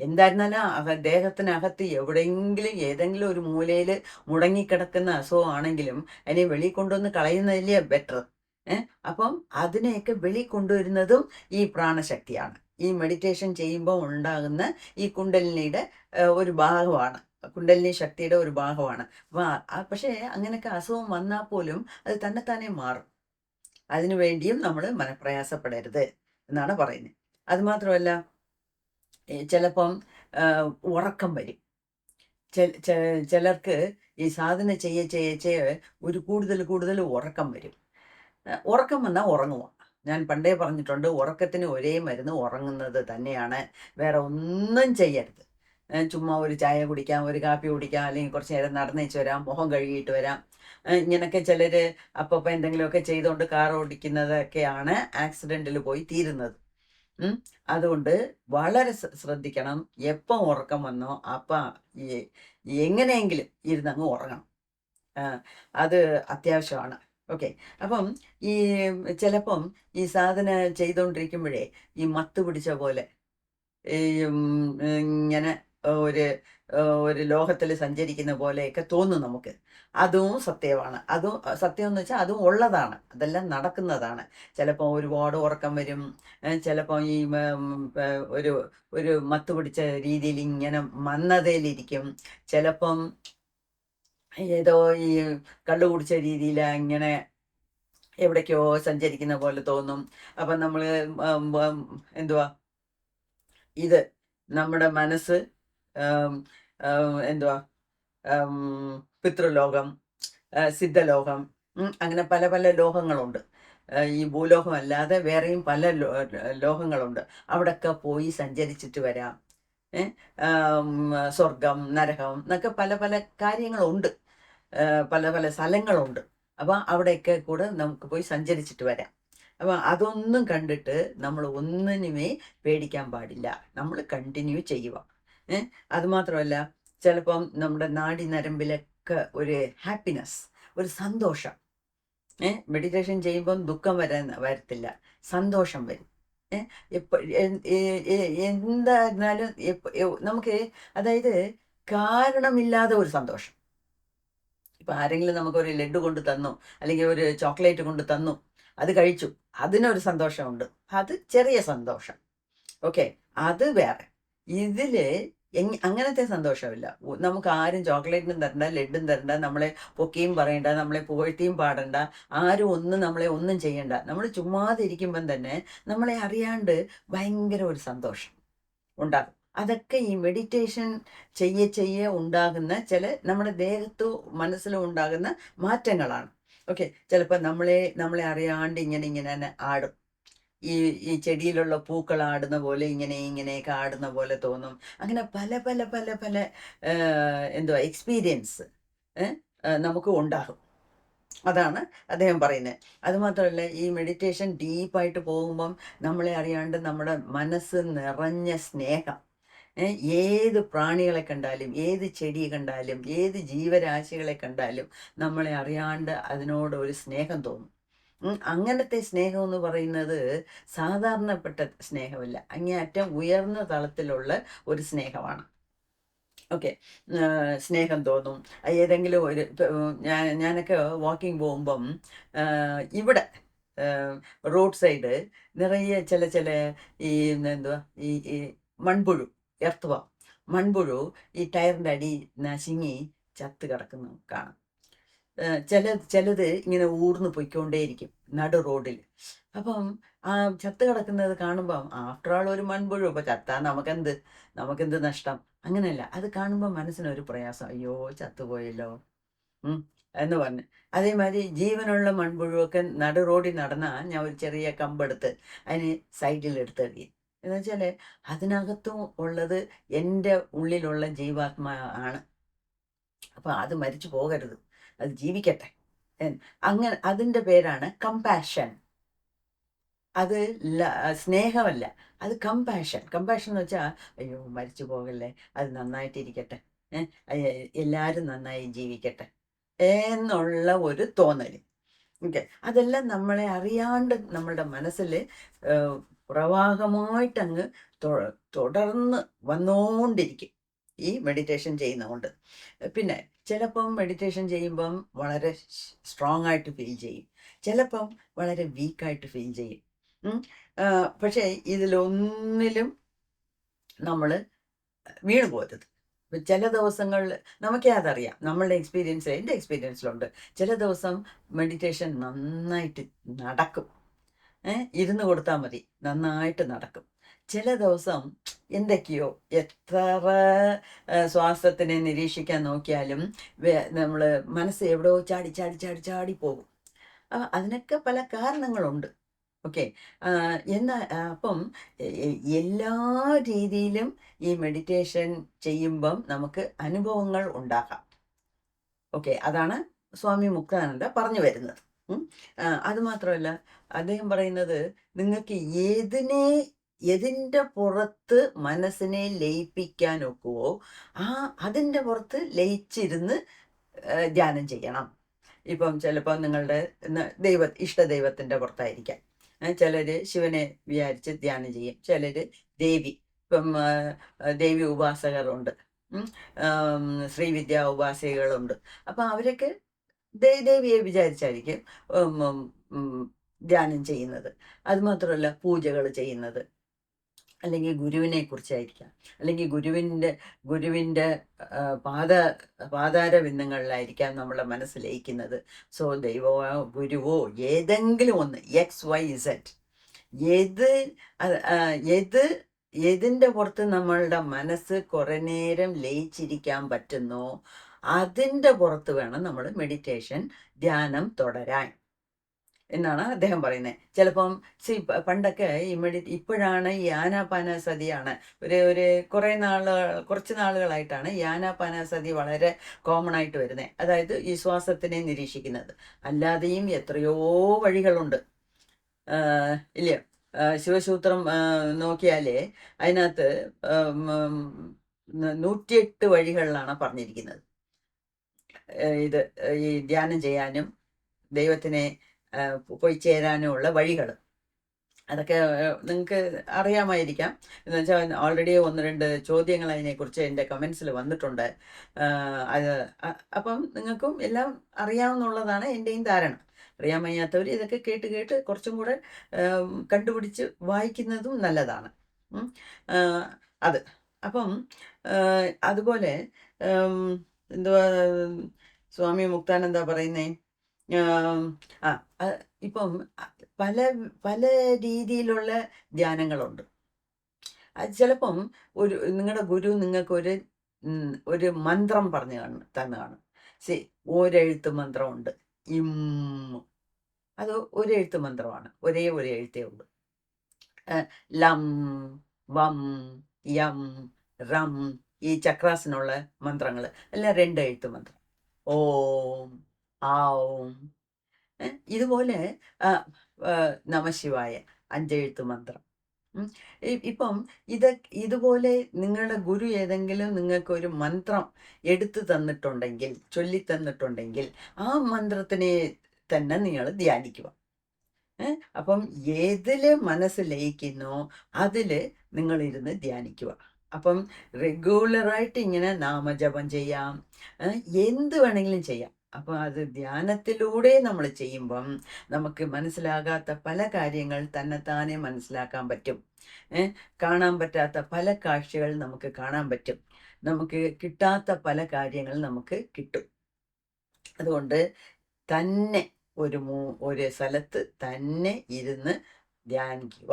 എന്തായിരുന്നാലും ദേഹത്തിനകത്ത് എവിടെയെങ്കിലും ഏതെങ്കിലും ഒരു മൂലയിൽ മുടങ്ങിക്കിടക്കുന്ന അസുഖമാണെങ്കിലും അതിനെ വെളി കൊണ്ടുവന്ന് കളയുന്നതല്ലേ ബെറ്റർ. അപ്പം അതിനെയൊക്കെ വെളി കൊണ്ടുവരുന്നതും ഈ പ്രാണശക്തിയാണ്. ഈ മെഡിറ്റേഷൻ ചെയ്യുമ്പോൾ ഉണ്ടാകുന്ന ഈ കുണ്ടലിനിയുടെ ഒരു ഭാഗമാണ്, കുണ്ടലിനി ശക്തിയുടെ ഒരു ഭാഗമാണ്. പക്ഷേ അങ്ങനെയൊക്കെ അസുഖം വന്നാൽ പോലും അത് തന്നെത്താനെ മാറും. അതിനു വേണ്ടിയും നമ്മൾ മനപ്രയാസപ്പെടരുത് എന്നാണ് പറയുന്നത്. അതുമാത്രമല്ല, ചിലപ്പം ഉറക്കം വരും. ചിലർക്ക് ഈ സാധന ചെയ്യ ഒരു കൂടുതൽ ഉറക്കം വരും. ഉറക്കം വന്നാൽ ഉറങ്ങുക. ഞാൻ പണ്ടേ പറഞ്ഞിട്ടുണ്ട്, ഉറക്കത്തിന് ഒരേ മരുന്ന് ഉറങ്ങുന്നത് തന്നെയാണ്. വേറെ ഒന്നും ചെയ്യരുത്. ചുമ്മാ ഒരു ചായ കുടിക്കാം, ഒരു കാപ്പി കുടിക്കാം, അല്ലെങ്കിൽ കുറച്ച് നേരം നടന്നേച്ച് വരാം, മുഖം കഴുകിയിട്ട് വരാം. ഇങ്ങനെയൊക്കെ ചിലർ അപ്പം എന്തെങ്കിലുമൊക്കെ ചെയ്തുകൊണ്ട് കാർ ഓടിക്കുന്നതൊക്കെയാണ് ആക്സിഡൻറ്റിൽ പോയി തീരുന്നത്. അതുകൊണ്ട് വളരെ ശ്രദ്ധിക്കണം. എപ്പം ഉറക്കം വന്നോ അപ്പം എങ്ങനെയെങ്കിലും ഇരുന്നങ്ങ് ഉറങ്ങണം. അത് അത്യാവശ്യമാണ്. ഓക്കെ. അപ്പം ചിലപ്പം ഈ സാധന ചെയ്തുകൊണ്ടിരിക്കുമ്പോഴേ ഈ മത്ത് പിടിച്ച പോലെ ഈ ഇങ്ങനെ ഒരു ഒരു ലോകത്തിൽ സഞ്ചരിക്കുന്ന പോലെയൊക്കെ തോന്നും നമുക്ക്. അതും സത്യമാണ്. അതും സത്യം എന്ന് വെച്ചാൽ അതും ഉള്ളതാണ്. അതെല്ലാം നടക്കുന്നതാണ്. ചിലപ്പോൾ ഒരുപാട് ഉറക്കം വരും. ചിലപ്പോൾ ഈ ഒരു ഒരു മത്ത് പിടിച്ച രീതിയിൽ ഇങ്ങനെ മന്ദതയിലിരിക്കും. ചിലപ്പം ഏതോ ഈ കള്ളു കുടിച്ച രീതിയിൽ ഇങ്ങനെ എവിടേക്കോ സഞ്ചരിക്കുന്ന പോലെ തോന്നും. അപ്പം നമ്മൾ എന്തുവാ ഇത് നമ്മുടെ മനസ്സ് എന്തുവാ പിതൃലോകം, സിദ്ധലോകം, അങ്ങനെ പല പല ലോകങ്ങളുണ്ട്. ഈ ഭൂലോകമല്ലാതെ വേറെയും പല ലോകങ്ങളുണ്ട്. അവിടെയൊക്കെ പോയി സഞ്ചരിച്ചിട്ട് വരാം. സ്വർഗം, നരകം എന്നൊക്കെ പല പല കാര്യങ്ങളുണ്ട്. പല പല സ്ഥലങ്ങളുണ്ട്. അപ്പം അവിടെയൊക്കെ കൂടെ നമുക്ക് പോയി സഞ്ചരിച്ചിട്ട് വരാം. അപ്പം അതൊന്നും കണ്ടിട്ട് നമ്മൾ ഒന്നിനുമേ പേടിക്കാൻ പാടില്ല. നമ്മൾ കണ്ടിന്യൂ ചെയ്യുക. അതുമാത്രമല്ല, ചിലപ്പം നമ്മുടെ നാഡി നരമ്പിലൊക്കെ ഒരു ഹാപ്പിനെസ്, ഒരു സന്തോഷം. മെഡിറ്റേഷൻ ചെയ്യുമ്പം ദുഃഖം വരത്തില്ല, സന്തോഷം വരും. എന്തായിരുന്നാലും നമുക്ക്, അതായത് കാരണമില്ലാതെ ഒരു സന്തോഷം. ഇപ്പം ആരെങ്കിലും നമുക്കൊരു ലഡ്ഡു കൊണ്ട് തന്നു, അല്ലെങ്കിൽ ഒരു ചോക്ലേറ്റ് കൊണ്ട് തന്നു, അത് കഴിച്ചു, അതിനൊരു സന്തോഷമുണ്ട്. അത് ചെറിയ സന്തോഷം. ഓക്കെ, അത് വേറെ. ഇതിൽ അങ്ങനത്തെ സന്തോഷമില്ല. നമുക്ക് ആരും ചോക്ലേറ്റിനും തരണ്ട, ലഡ്ഡും തരണ്ട, നമ്മളെ പൊക്കിയും പറയണ്ട, നമ്മളെ പുകഴ്ത്തിയും പാടണ്ട, ആരും ഒന്നും നമ്മളെ ഒന്നും ചെയ്യണ്ട. നമ്മൾ ചുമ്മാതിരിക്കുമ്പം തന്നെ നമ്മളെ അറിയാണ്ട് ഭയങ്കര ഒരു സന്തോഷം ഉണ്ടാകും. അതൊക്കെ ഈ മെഡിറ്റേഷൻ ചെയ്യെ ഉണ്ടാകുന്ന ചില നമ്മുടെ ദേഹത്തും മനസ്സിലും ഉണ്ടാകുന്ന മാറ്റങ്ങളാണ്. ഓക്കെ, ചിലപ്പോൾ നമ്മളെ അറിയാണ്ട് ഇങ്ങനെ തന്നെ ആടും. ഈ ചെടിയിലുള്ള പൂക്കൾ ആടുന്ന പോലെ ഇങ്ങനെയൊക്കെ ആടുന്ന പോലെ തോന്നും. അങ്ങനെ പല പല പല പല എന്തുവാ എക്സ്പീരിയൻസ് നമുക്ക് ഉണ്ടാകും. അതാണ് അദ്ദേഹം പറയുന്നത്. അതുമാത്രമല്ല, ഈ മെഡിറ്റേഷൻ ഡീപ്പായിട്ട് പോകുമ്പം നമ്മളെ അറിയാണ്ട് നമ്മുടെ മനസ്സ് നിറഞ്ഞ സ്നേഹം, ഏത് പ്രാണികളെ കണ്ടാലും, ഏത് ചെടി കണ്ടാലും, ഏത് ജീവരാശികളെ കണ്ടാലും നമ്മളെ അറിയാണ്ട് അതിനോട് ഒരു സ്നേഹം തോന്നും. അങ്ങനത്തെ സ്നേഹം എന്ന് പറയുന്നത് സാധാരണപ്പെട്ട സ്നേഹമല്ല, അങ്ങേയറ്റം ഉയർന്ന തലത്തിലുള്ള ഒരു സ്നേഹമാണ്. ഓക്കെ, സ്നേഹം തോന്നും. ഏതെങ്കിലും ഒരു ഞാനൊക്കെ വാക്കിംഗ് പോകുമ്പം ഇവിടെ റോഡ് സൈഡ് നിറയെ ചില ഈ എന്തുവാ ഈ മൺപുഴു, എർത്തുവ മൺപുഴു ഈ ടയറിൻ്റെ അടി നശിങ്ങി ചത്ത് കിടക്കുന്നു കാണാം. ചിലത് ഇങ്ങനെ ഊർന്ന് പൊയ്ക്കൊണ്ടേയിരിക്കും നടു റോഡിൽ. അപ്പം ആ ചത്ത് കിടക്കുന്നത് കാണുമ്പം, ആഫ്റ്റർ ആൾ ഒരു മൺപുഴു, ഇപ്പം ചത്താൽ നമുക്കെന്ത് നഷ്ടം? അങ്ങനെയല്ല, അത് കാണുമ്പോൾ മനസ്സിനൊരു പ്രയാസം, അയ്യോ ചത്തുപോയല്ലോ എന്ന് പറഞ്ഞ്. അതേമാതിരി ജീവനുള്ള മൺപുഴുവൊക്കെ നടു റോഡിൽ നടന്നാൽ ഞാൻ ഒരു ചെറിയ കമ്പെടുത്ത് അതിന് സൈഡിൽ എടുത്തെറിയും. എന്ന് വെച്ചാൽ അതിനകത്തും ഉള്ളത് എൻ്റെ ഉള്ളിലുള്ള ജീവാത്മാ ആണ്. അപ്പം അത് മരിച്ചു പോകരുത്, അത് ജീവിക്കട്ടെ. അങ്ങനെ അതിൻ്റെ പേരാണ് കമ്പാഷൻ. അത് സ്നേഹമല്ല, അത് കമ്പാഷൻ. കമ്പാഷൻ എന്ന് വെച്ചാൽ അയ്യോ മരിച്ചു പോകല്ലേ, അത് നന്നായിട്ടിരിക്കട്ടെ, എല്ലാവരും നന്നായി ജീവിക്കട്ടെ എന്നുള്ള ഒരു തോന്നൽ. ഓക്കെ, അതെല്ലാം നമ്മളെ അറിയാണ്ട് നമ്മളുടെ മനസ്സിൽ പ്രവാഹമായിട്ടങ്ങ് തുടർന്ന് വന്നുകൊണ്ടിരിക്കും ഈ മെഡിറ്റേഷൻ ചെയ്യുന്നതുകൊണ്ട്. പിന്നെ ചിലപ്പം മെഡിറ്റേഷൻ ചെയ്യുമ്പം വളരെ സ്ട്രോങ് ആയിട്ട് ഫീൽ ചെയ്യും, ചിലപ്പം വളരെ വീക്കായിട്ട് ഫീൽ ചെയ്യും. പക്ഷേ ഇതിലൊന്നിലും നമ്മൾ വീണു പോരുത്. ചില ദിവസങ്ങളിൽ നമുക്കേ അതറിയാം, നമ്മളുടെ എൻ്റെ എക്സ്പീരിയൻസിലുണ്ട്. ചില ദിവസം മെഡിറ്റേഷൻ നന്നായിട്ട് നടക്കും, ഇരുന്ന് കൊടുത്താൽ മതി, നന്നായിട്ട് നടക്കും. ചില ദിവസം എന്തൊക്കെയോ എത്ര ശ്വാസത്തിനെ നിരീക്ഷിക്കാൻ നോക്കിയാലും നമ്മൾ മനസ്സ് എവിടെയോ ചാടി ചാടി ചാടി ചാടി പോകും. അതിനൊക്കെ പല കാരണങ്ങളുണ്ട്. ഓക്കെ, അപ്പം എല്ലാ രീതിയിലും ഈ മെഡിറ്റേഷൻ ചെയ്യുമ്പം നമുക്ക് അനുഭവങ്ങൾ ഉണ്ടാകാം. ഓക്കെ, അതാണ് സ്വാമി മുക്താനന്ദ പറഞ്ഞു വരുന്നത്. അതുമാത്രമല്ല, അദ്ദേഹം പറയുന്നത് നിങ്ങൾക്ക് ഏതിൻ്റെ പുറത്ത് മനസ്സിനെ ലയിപ്പിക്കാൻ ഒക്കുവോ അതിൻ്റെ പുറത്ത് ലയിച്ചിരുന്ന് ധ്യാനം ചെയ്യണം. ഇപ്പം ചിലപ്പോൾ നിങ്ങളുടെ ഇഷ്ടദൈവത്തിൻ്റെ പുറത്തായിരിക്കാം. ചിലർ ശിവനെ വിചാരിച്ച് ധ്യാനം ചെയ്യും, ചിലർ ദേവി ഇപ്പം ദേവി ഉപാസകരുണ്ട്, ഉം, ശ്രീവിദ്യ ഉപാസികകളുണ്ട്. അപ്പം അവരൊക്കെ ദേവിയെ വിചാരിച്ചായിരിക്കും ഉം, ഉം, ഉം, ധ്യാനം ചെയ്യുന്നത്. അതുമാത്രമല്ല പൂജകൾ ചെയ്യുന്നത്, അല്ലെങ്കിൽ ഗുരുവിനെ കുറിച്ചായിരിക്കാം, അല്ലെങ്കിൽ ഗുരുവിൻ്റെ ആ, പാദ പാതാരബിന്ദങ്ങളിലായിരിക്കാം നമ്മളെ മനസ്സ് ലയിക്കുന്നത്. സോ ദൈവമോ ഗുരുവോ ഏതെങ്കിലും ഒന്ന് XYZ, ഏത് അത്, ഏത് ഏതിൻ്റെ പുറത്ത് നമ്മളുടെ മനസ്സ് കുറേ നേരം ലയിച്ചിരിക്കാൻ പറ്റുന്നോ അതിൻ്റെ പുറത്ത് വേണം നമ്മൾ മെഡിറ്റേഷൻ, ധ്യാനം തുടരാൻ എന്നാണ് അദ്ദേഹം പറയുന്നത്. ചിലപ്പം പണ്ടൊക്കെ ഇപ്പോഴാണ് ഈ ആനാപാനസതിയാണ് ഒരു കുറച്ച് നാളുകളായിട്ടാണ് ഈ ആനാപാനസതി വളരെ കോമൺ ആയിട്ട് വരുന്നത്. അതായത് ഈ ശ്വാസത്തിനെ നിരീക്ഷിക്കുന്നത്. അല്ലാതെയും എത്രയോ വഴികളുണ്ട്, ഇല്ലയോ? ശിവസൂത്രം നോക്കിയാലേ അതിനകത്ത് 108 വഴികളിലാണ് പറഞ്ഞിരിക്കുന്നത്. ഇത് ഈ ധ്യാനം ചെയ്യാനും ദൈവത്തിനെ പോയി ചേരാനുമുള്ള വഴികൾ. അതൊക്കെ നിങ്ങൾക്ക് അറിയാമായിരിക്കാം. എന്ന് വെച്ചാൽ ഓൾറെഡി 1-2 ചോദ്യങ്ങൾ അതിനെക്കുറിച്ച് എൻ്റെ കമൻസിൽ വന്നിട്ടുണ്ട്. അത് അപ്പം നിങ്ങൾക്കും എല്ലാം അറിയാമെന്നുള്ളതാണ് എൻ്റെയും ധാരണ. അറിയാൻ വയ്യാത്തവർ ഇതൊക്കെ കേട്ട് കേട്ട് കുറച്ചും കൂടെ കണ്ടുപിടിച്ച് വായിക്കുന്നതും നല്ലതാണ്. അത് അപ്പം അതുപോലെ എന്തുവാ സ്വാമി മുക്താനന്ദ പറയുന്നേ, ആ ഇപ്പം പല പല രീതിയിലുള്ള ധ്യാനങ്ങളുണ്ട്. അത് ചിലപ്പം നിങ്ങളുടെ ഗുരു നിങ്ങൾക്കൊരു ഒരു മന്ത്രം പറഞ്ഞു തന്നു കാണും. ഒരെഴുത്ത് മന്ത്രമുണ്ട്, ഇം. അത് ഒരെഴുത്ത് മന്ത്രമാണ്, ഒരേ ഒരു എഴുത്തേ ഉള്ളൂ. ലം, വം, യം, റം, ഈ ചക്രാസിനുള്ള മന്ത്രങ്ങൾ എല്ലാം 2 എഴുത്ത് മന്ത്രം. ഓം, ആവും. ഇതുപോലെ നമശിവായ 5 എഴുത്ത് മന്ത്രം. ഇപ്പം ഇതുപോലെ നിങ്ങളുടെ ഗുരു ഏതെങ്കിലും നിങ്ങൾക്ക് ഒരു മന്ത്രം എടുത്തു തന്നിട്ടുണ്ടെങ്കിൽ, ചൊല്ലി തന്നിട്ടുണ്ടെങ്കിൽ, ആ മന്ത്രത്തിനെ തന്നെ നിങ്ങൾ ധ്യാനിക്കുക. അപ്പം ഏതില് മനസ്സ് ലയിക്കുന്നോ അതില് നിങ്ങളിരുന്ന് ധ്യാനിക്കുക. അപ്പം റെഗുലറായിട്ട് ഇങ്ങനെ നാമജപം ചെയ്യാം, എന്ത് വേണമെങ്കിലും ചെയ്യാം. അപ്പം അത് ധ്യാനത്തിലൂടെ നമ്മൾ ചെയ്യുമ്പം നമുക്ക് മനസ്സിലാകാത്ത പല കാര്യങ്ങൾ തന്നെത്താനെ മനസ്സിലാക്കാൻ പറ്റും. കാണാൻ പറ്റാത്ത പല കാഴ്ചകൾ നമുക്ക് കാണാൻ പറ്റും. നമുക്ക് കിട്ടാത്ത പല കാര്യങ്ങൾ നമുക്ക് കിട്ടും. അതുകൊണ്ട് തന്നെ ഒരു സ്ഥലത്ത് തന്നെ ഇരുന്ന് ധ്യാനിക്കുക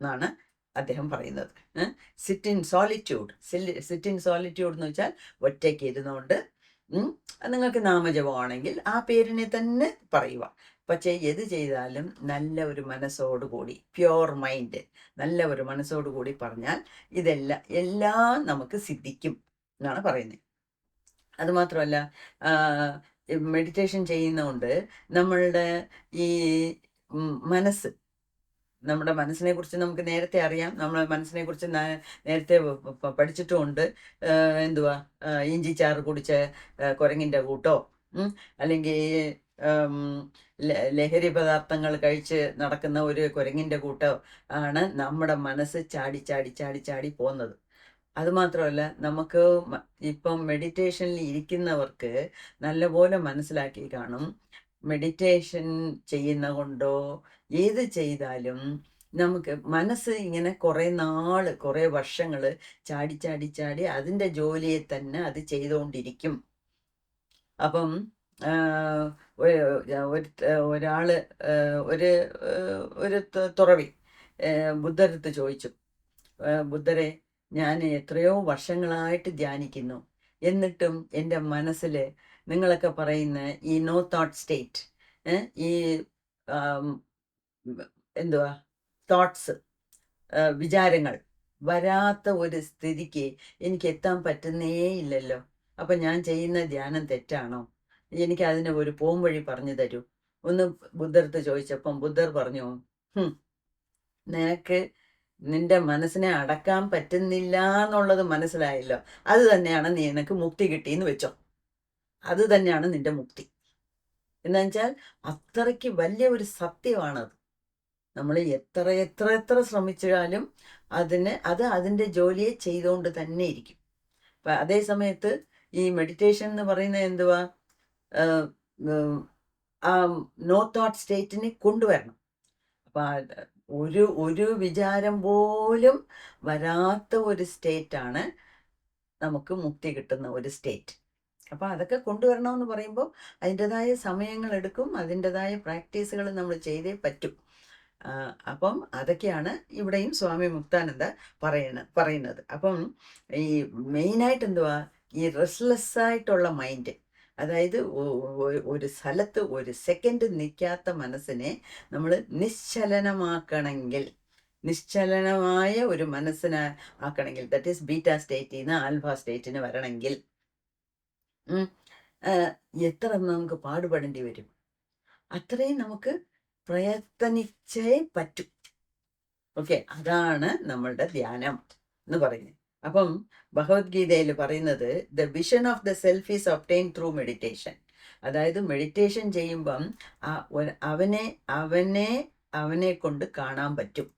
എന്നാണ് അദ്ദേഹം പറയുന്നത്. Sit in solitude. Sit in solitude എന്ന് വെച്ചാൽ ഒറ്റയ്ക്ക് ഇരുന്നുകൊണ്ട്, നിങ്ങൾക്ക് നാമജപമാണെങ്കിൽ ആ പേരിനെ തന്നെ പറയുക. പക്ഷേ ഏത് ചെയ്താലും നല്ല ഒരു മനസ്സോടുകൂടി, പ്യുവർ മൈൻഡ്, നല്ല ഒരു മനസ്സോടുകൂടി പറഞ്ഞാൽ എല്ലാം നമുക്ക് സിദ്ധിക്കും എന്നാണ് പറയുന്നത്. അതുമാത്രമല്ല, മെഡിറ്റേഷൻ ചെയ്യുന്നതുകൊണ്ട് നമ്മളുടെ ഈ നമ്മുടെ മനസ്സിനെ കുറിച്ച് നമുക്ക് നേരത്തെ അറിയാം. നമ്മളെ മനസ്സിനെ കുറിച്ച് നേരത്തെ പഠിച്ചിട്ടുമുണ്ട്. എന്തുവാ, ഇഞ്ചിച്ചാറ് കുടിച്ച കുരങ്ങിൻ്റെ കൂട്ടോ, അല്ലെങ്കിൽ ലഹരി പദാർത്ഥങ്ങൾ കഴിച്ച് നടക്കുന്ന ഒരു കുരങ്ങിൻ്റെ കൂട്ടോ ആണ് നമ്മുടെ മനസ്സ് ചാടി ചാടി ചാടി ചാടി പോകുന്നത്. അതുമാത്രമല്ല, നമുക്ക് ഇപ്പം മെഡിറ്റേഷനിൽ ഇരിക്കുന്നവർക്ക് നല്ലപോലെ മനസ്സിലാക്കി കാണും, മെഡിറ്റേഷൻ ചെയ്യുന്ന കൊണ്ടോ ഏത് ചെയ്താലും നമുക്ക് മനസ്സ് ഇങ്ങനെ കുറേ വർഷങ്ങൾ ചാടി ചാടി ചാടി അതിൻ്റെ ജോലിയെ തന്നെ അത് ചെയ്തുകൊണ്ടിരിക്കും. അപ്പം ഒരാള് ഒരു തുറവി ബുദ്ധരടുത്ത് ചോദിച്ചു, ബുദ്ധരെ, ഞാൻ എത്രയോ വർഷങ്ങളായിട്ട് ധ്യാനിക്കുന്നു, എന്നിട്ടും എൻ്റെ മനസ്സിൽ നിങ്ങളൊക്കെ പറയുന്ന ഈ നോ തോട്ട് സ്റ്റേറ്റ്, ഈ എന്തുവാ തോട്ട്സ്, വിചാരങ്ങൾ വരാത്ത ഒരു സ്ഥിതിക്ക് എനിക്ക് എത്താൻ പറ്റുന്നേ ഇല്ലല്ലോ. അപ്പം ഞാൻ ചെയ്യുന്ന ധ്യാനം തെറ്റാണോ? എനിക്ക് അതിന് ഒരു പോംവഴി പറഞ്ഞു തരൂ ഒന്ന് ബുദ്ധരടുത്ത് ചോദിച്ചപ്പം ബുദ്ധർ പറഞ്ഞു, നിനക്ക് നിന്റെ മനസ്സിനെ അടക്കാൻ പറ്റുന്നില്ല എന്നുള്ളത് മനസ്സിലായല്ലോ, അത് തന്നെയാണ് നിനക്ക് മുക്തി കിട്ടിയെന്ന് വെച്ചോ. അത് തന്നെയാണ് നിന്റെ മുക്തി. എന്നു വെച്ചാൽ അത്രയ്ക്ക് വലിയ ഒരു സത്യമാണത്. നമ്മൾ എത്ര എത്ര എത്ര ശ്രമിച്ചാലും അതിൻ്റെ ജോലിയെ ചെയ്തുകൊണ്ട് തന്നെ ഇരിക്കും. അപ്പം അതേ സമയത്ത് ഈ മെഡിറ്റേഷൻ എന്ന് പറയുന്നത് എന്തുവാ, ആ നോ തോട്ട് സ്റ്റേറ്റിനെ കൊണ്ടുവരണം. അപ്പം ഒരു വിചാരം പോലും വരാത്ത ഒരു സ്റ്റേറ്റാണ് നമുക്ക് മുക്തി കിട്ടുന്ന ഒരു സ്റ്റേറ്റ്. അപ്പം അതൊക്കെ കൊണ്ടുവരണമെന്ന് പറയുമ്പോൾ അതിൻ്റെതായ സമയങ്ങളെടുക്കും, അതിൻ്റെതായ പ്രാക്ടീസുകൾ നമ്മൾ ചെയ്തേ പറ്റും. അപ്പം അതൊക്കെയാണ് ഇവിടെയും സ്വാമി മുക്താനന്ദ പറയുന്നത്. അപ്പം ഈ മെയിനായിട്ട് എന്തുവാ, ഈ റെസ്റ്റ്ലെസ് ആയിട്ടുള്ള മൈൻഡ്, അതായത് ഒരു സ്ഥലത്ത് ഒരു സെക്കൻഡ് നിൽക്കാത്ത മനസ്സിനെ നമ്മൾ നിശ്ചലനമാക്കണമെങ്കിൽ, നിശ്ചലനമായ ഒരു മനസ്സിനെ ആക്കണമെങ്കിൽ, ദറ്റ് ഈസ് ബീറ്റാ സ്റ്റേറ്റിൽ നിന്ന് ആൽഫ സ്റ്റേറ്റിന് വരണമെങ്കിൽ എത്ര നമുക്ക് പാടുപെടേണ്ടി വരും. അത്രയും നമുക്ക് പ്രയത്നിച്ചേ പറ്റും. ഓക്കെ, അതാണ് നമ്മളുടെ ധ്യാനം എന്ന് പറയുന്നത്. അപ്പം ഭഗവത്ഗീതയിൽ പറയുന്നത് the vision of the self is obtain through meditation. അതായത് മെഡിറ്റേഷൻ ചെയ്യുമ്പം അവനെ കൊണ്ട് കാണാൻ പറ്റും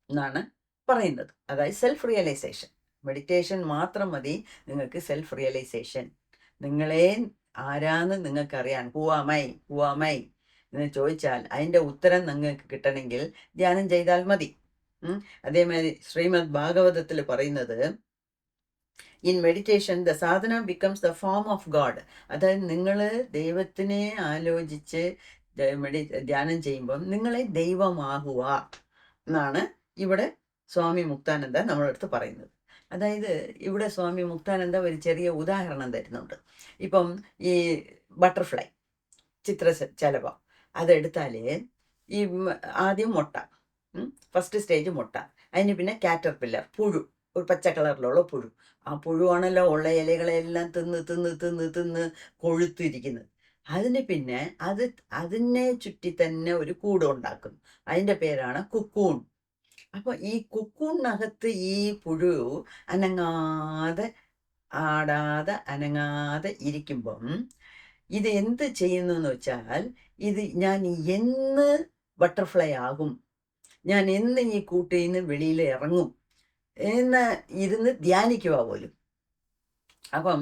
എന്നാണ് പറയുന്നത്. അതായത് സെൽഫ് റിയലൈസേഷൻ. മെഡിറ്റേഷൻ മാത്രം മതി നിങ്ങൾക്ക് സെൽഫ് റിയലൈസേഷൻ. നിങ്ങളെ ആരാന്ന് നിങ്ങൾക്കറിയാൻ, ഹുവാമൈ എന്ന് ചോദിച്ചാൽ അതിൻ്റെ ഉത്തരം നിങ്ങൾക്ക് കിട്ടണമെങ്കിൽ ധ്യാനം ചെയ്താൽ മതി. അതേമാതിരി ശ്രീമദ് ഭാഗവതത്തിൽ പറയുന്നത്, in meditation the Sadhana becomes the form of God. അതായത് നിങ്ങൾ ദൈവത്തിനെ ആലോചിച്ച് ധ്യാനം ചെയ്യുമ്പം നിങ്ങളെ ദൈവമാകുക എന്നാണ് ഇവിടെ സ്വാമി മുക്താനന്ദ നമ്മളടുത്ത് പറയുന്നത്. അതായത് ഇവിടെ സ്വാമി മുക്താനന്ദ ഒരു ചെറിയ ഉദാഹരണം തരുന്നുണ്ട്. ഇപ്പം ഈ ബട്ടർഫ്ലൈ ചിത്രശലഭം അതെടുത്താൽ ഈ ആദ്യം മുട്ട, ഫസ്റ്റ് സ്റ്റേജ് മുട്ട, അതിന് പിന്നെ കാറ്റർപില്ലർ, പുഴു, ഒരു പച്ച കളറിലുള്ള പുഴു. ആ പുഴുവാണല്ലോ ഉള്ള ഇലകളെല്ലാം തിന്ന് കൊഴുത്തിരിക്കുന്നത്. അതിന് പിന്നെ അതിനെ ചുറ്റി തന്നെ ഒരു കൂട് ഉണ്ടാക്കുന്നു. അതിൻ്റെ പേരാണ് കുക്കൂൺ. അപ്പോൾ ഈ കുക്കൂണിനകത്ത് ഈ പുഴു ആടാതെ അനങ്ങാതെ ഇരിക്കുമ്പം ഇത് എന്ത് ചെയ്യുന്നു എന്ന് വെച്ചാൽ, ഞാൻ എന്ന് ബട്ടർഫ്ലൈ ആകും, ഞാൻ എന്ന് ഈ കൂട്ടിൽ നിന്ന് വെളിയിൽ ഇറങ്ങും എന്ന് ഇരുന്ന് ധ്യാനിക്കുക പോലും. അപ്പം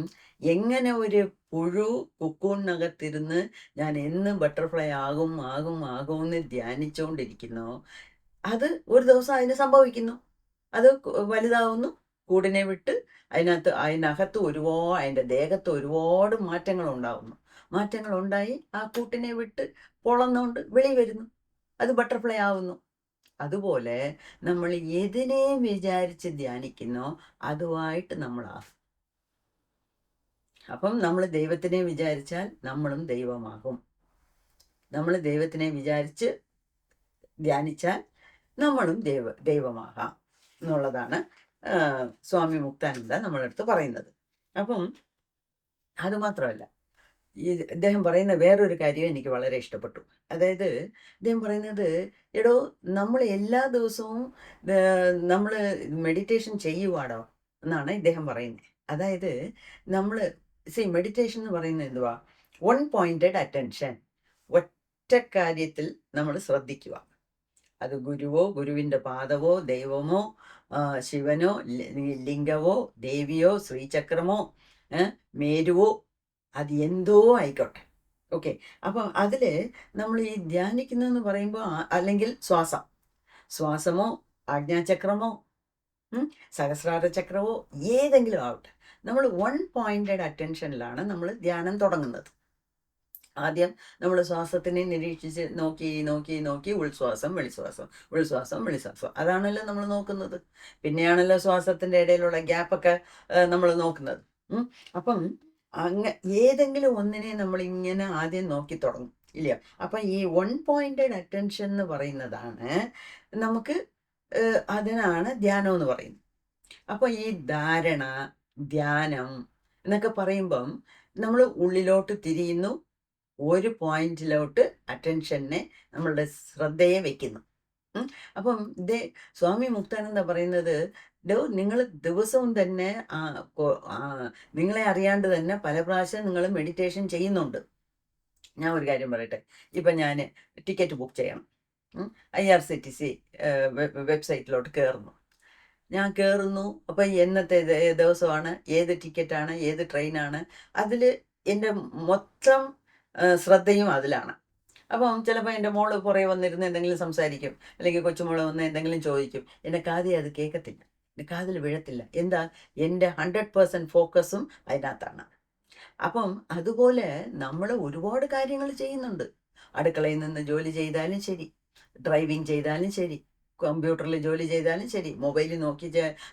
എങ്ങനെ ഒരു പുഴു കുക്കൂണിനകത്തിരുന്ന് ഞാൻ എന്ന് ബട്ടർഫ്ലൈ ആകും എന്ന് ധ്യാനിച്ചുകൊണ്ടിരിക്കുന്നോ, അത് ഒരു ദിവസം അതിന് സംഭവിക്കുന്നു. അത് വലുതാവുന്നു, കൂടിനെ വിട്ട് അതിനകത്ത് അതിൻ്റെ ദേഹത്ത് ഒരുപാട് മാറ്റങ്ങൾ ഉണ്ടായി ആ കൂട്ടിനെ വിട്ട് പൊളന്നുകൊണ്ട് വെളി വരുന്നു, അത് ബട്ടർഫ്ലൈ ആവുന്നു. അതുപോലെ നമ്മൾ ഏതിനെ വിചാരിച്ച് ധ്യാനിക്കുന്നോ അതുമായിട്ട് നമ്മളാകും. അപ്പം നമ്മൾ ദൈവത്തിനെ വിചാരിച്ചാൽ നമ്മളും ദൈവമാകും. നമ്മൾ ദൈവത്തിനെ വിചാരിച്ച് ധ്യാനിച്ചാൽ നമ്മളും ദൈവമാകാം എന്നുള്ളതാണ് സ്വാമി മുക്താനന്ദ നമ്മളടുത്ത് പറയുന്നത്. അപ്പം അതുമാത്രമല്ല, ഇദ്ദേഹം പറയുന്ന വേറൊരു കാര്യം എനിക്ക് വളരെ ഇഷ്ടപ്പെട്ടു. അതായത് ഇദ്ദേഹം പറയുന്നത്, എടോ നമ്മൾ എല്ലാ ദിവസവും നമ്മൾ മെഡിറ്റേഷൻ ചെയ്യുവാടോ എന്നാണ് ഇദ്ദേഹം പറയുന്നത്. അതായത് നമ്മൾ മെഡിറ്റേഷൻ എന്ന് പറയുന്നത് എന്തുവാ, വൺ പോയിന്റഡ് അറ്റൻഷൻ, ഒറ്റ കാര്യത്തിൽ നമ്മൾ ശ്രദ്ധിക്കുക. അത് ഗുരുവോ, ഗുരുവിൻ്റെ പാദവോ, ദൈവമോ, ശിവനോ, ലിംഗവോ, ദേവിയോ, ശ്രീചക്രമോ, മേരുവോ, അത് എന്തോ ആയിക്കോട്ടെ. ഓക്കെ, അപ്പം അതിൽ നമ്മൾ ഈ ധ്യാനിക്കുന്നതെന്ന് പറയുമ്പോൾ, അല്ലെങ്കിൽ ശ്വാസമോ ആജ്ഞാചക്രമോ സഹസ്രാര ചക്രമോ ഏതെങ്കിലും ആവട്ടെ, നമ്മൾ വൺ പോയിന്റഡ് അറ്റൻഷനിലാണ് നമ്മൾ ധ്യാനം തുടങ്ങുന്നത്. ആദ്യം നമ്മൾ ശ്വാസത്തിനെ നിരീക്ഷിച്ച് നോക്കി ഉൾശ്വാസം വെളിശ്വാസം അതാണല്ലോ നമ്മൾ നോക്കുന്നത്. പിന്നെയാണല്ലോ ശ്വാസത്തിൻ്റെ ഇടയിലുള്ള ഗ്യാപ്പൊക്കെ നമ്മൾ നോക്കുന്നത്. അപ്പം ഏതെങ്കിലും ഒന്നിനെ നമ്മൾ ഇങ്ങനെ ആദ്യം നോക്കി തുടങ്ങും, ഇല്ലയോ? അപ്പം ഈ വൺ പോയിന്റഡ് അറ്റൻഷൻ എന്ന് പറയുന്നതാണ് നമുക്ക്, അതിനാണ് ധ്യാനം എന്ന് പറയുന്നത്. അപ്പോൾ ഈ ധാരണ, ധ്യാനം എന്നൊക്കെ പറയുമ്പം നമ്മൾ ഉള്ളിലോട്ട് തിരിയുന്നു, ഒരു പോയിന്റിലോട്ട് അറ്റൻഷനെ, നമ്മളുടെ ശ്രദ്ധയെ വെക്കുന്നു. അപ്പം സ്വാമി മുക്താനന്ദ പറയുന്നത്, നിങ്ങൾ ദിവസവും തന്നെ നിങ്ങളെ അറിയാണ്ട് തന്നെ പല പ്രാവശ്യം നിങ്ങൾ മെഡിറ്റേഷൻ ചെയ്യുന്നുണ്ട്. ഞാൻ ഒരു കാര്യം പറയട്ടെ. ഇപ്പം ഞാൻ ടിക്കറ്റ് ബുക്ക് ചെയ്യണം, IRCTC വെബ്സൈറ്റിലോട്ട് കയറുന്നു. ഞാൻ കയറുന്നു. അപ്പം എന്നത്തെ ദിവസമാണ്, ഏത് ടിക്കറ്റാണ്, ഏത് ട്രെയിനാണ്, അതിൽ എൻ്റെ മൊത്തം ശ്രദ്ധയും അതിലാണ്. അപ്പം ചിലപ്പോൾ എൻ്റെ മോള് പുറകെ വന്നിരുന്ന് എന്തെങ്കിലും സംസാരിക്കും, അല്ലെങ്കിൽ കൊച്ചുമോള് വന്ന് എന്തെങ്കിലും ചോദിക്കും. എൻ്റെ കാതിൽ അത് കേൾക്കത്തില്ല, എൻ്റെ കാതിൽ വീഴത്തില്ല. എന്താ? എൻ്റെ 100% ഫോക്കസും അതിനകത്താണ്. അപ്പം അതുപോലെ നമ്മൾ ഒരുപാട് കാര്യങ്ങൾ ചെയ്യുന്നുണ്ട്. അടുക്കളയിൽ നിന്ന് ജോലി ചെയ്താലും ശരി, ഡ്രൈവിംഗ് ചെയ്താലും ശരി, കമ്പ്യൂട്ടറിൽ ജോലി ചെയ്താലും ശരി, മൊബൈലിൽ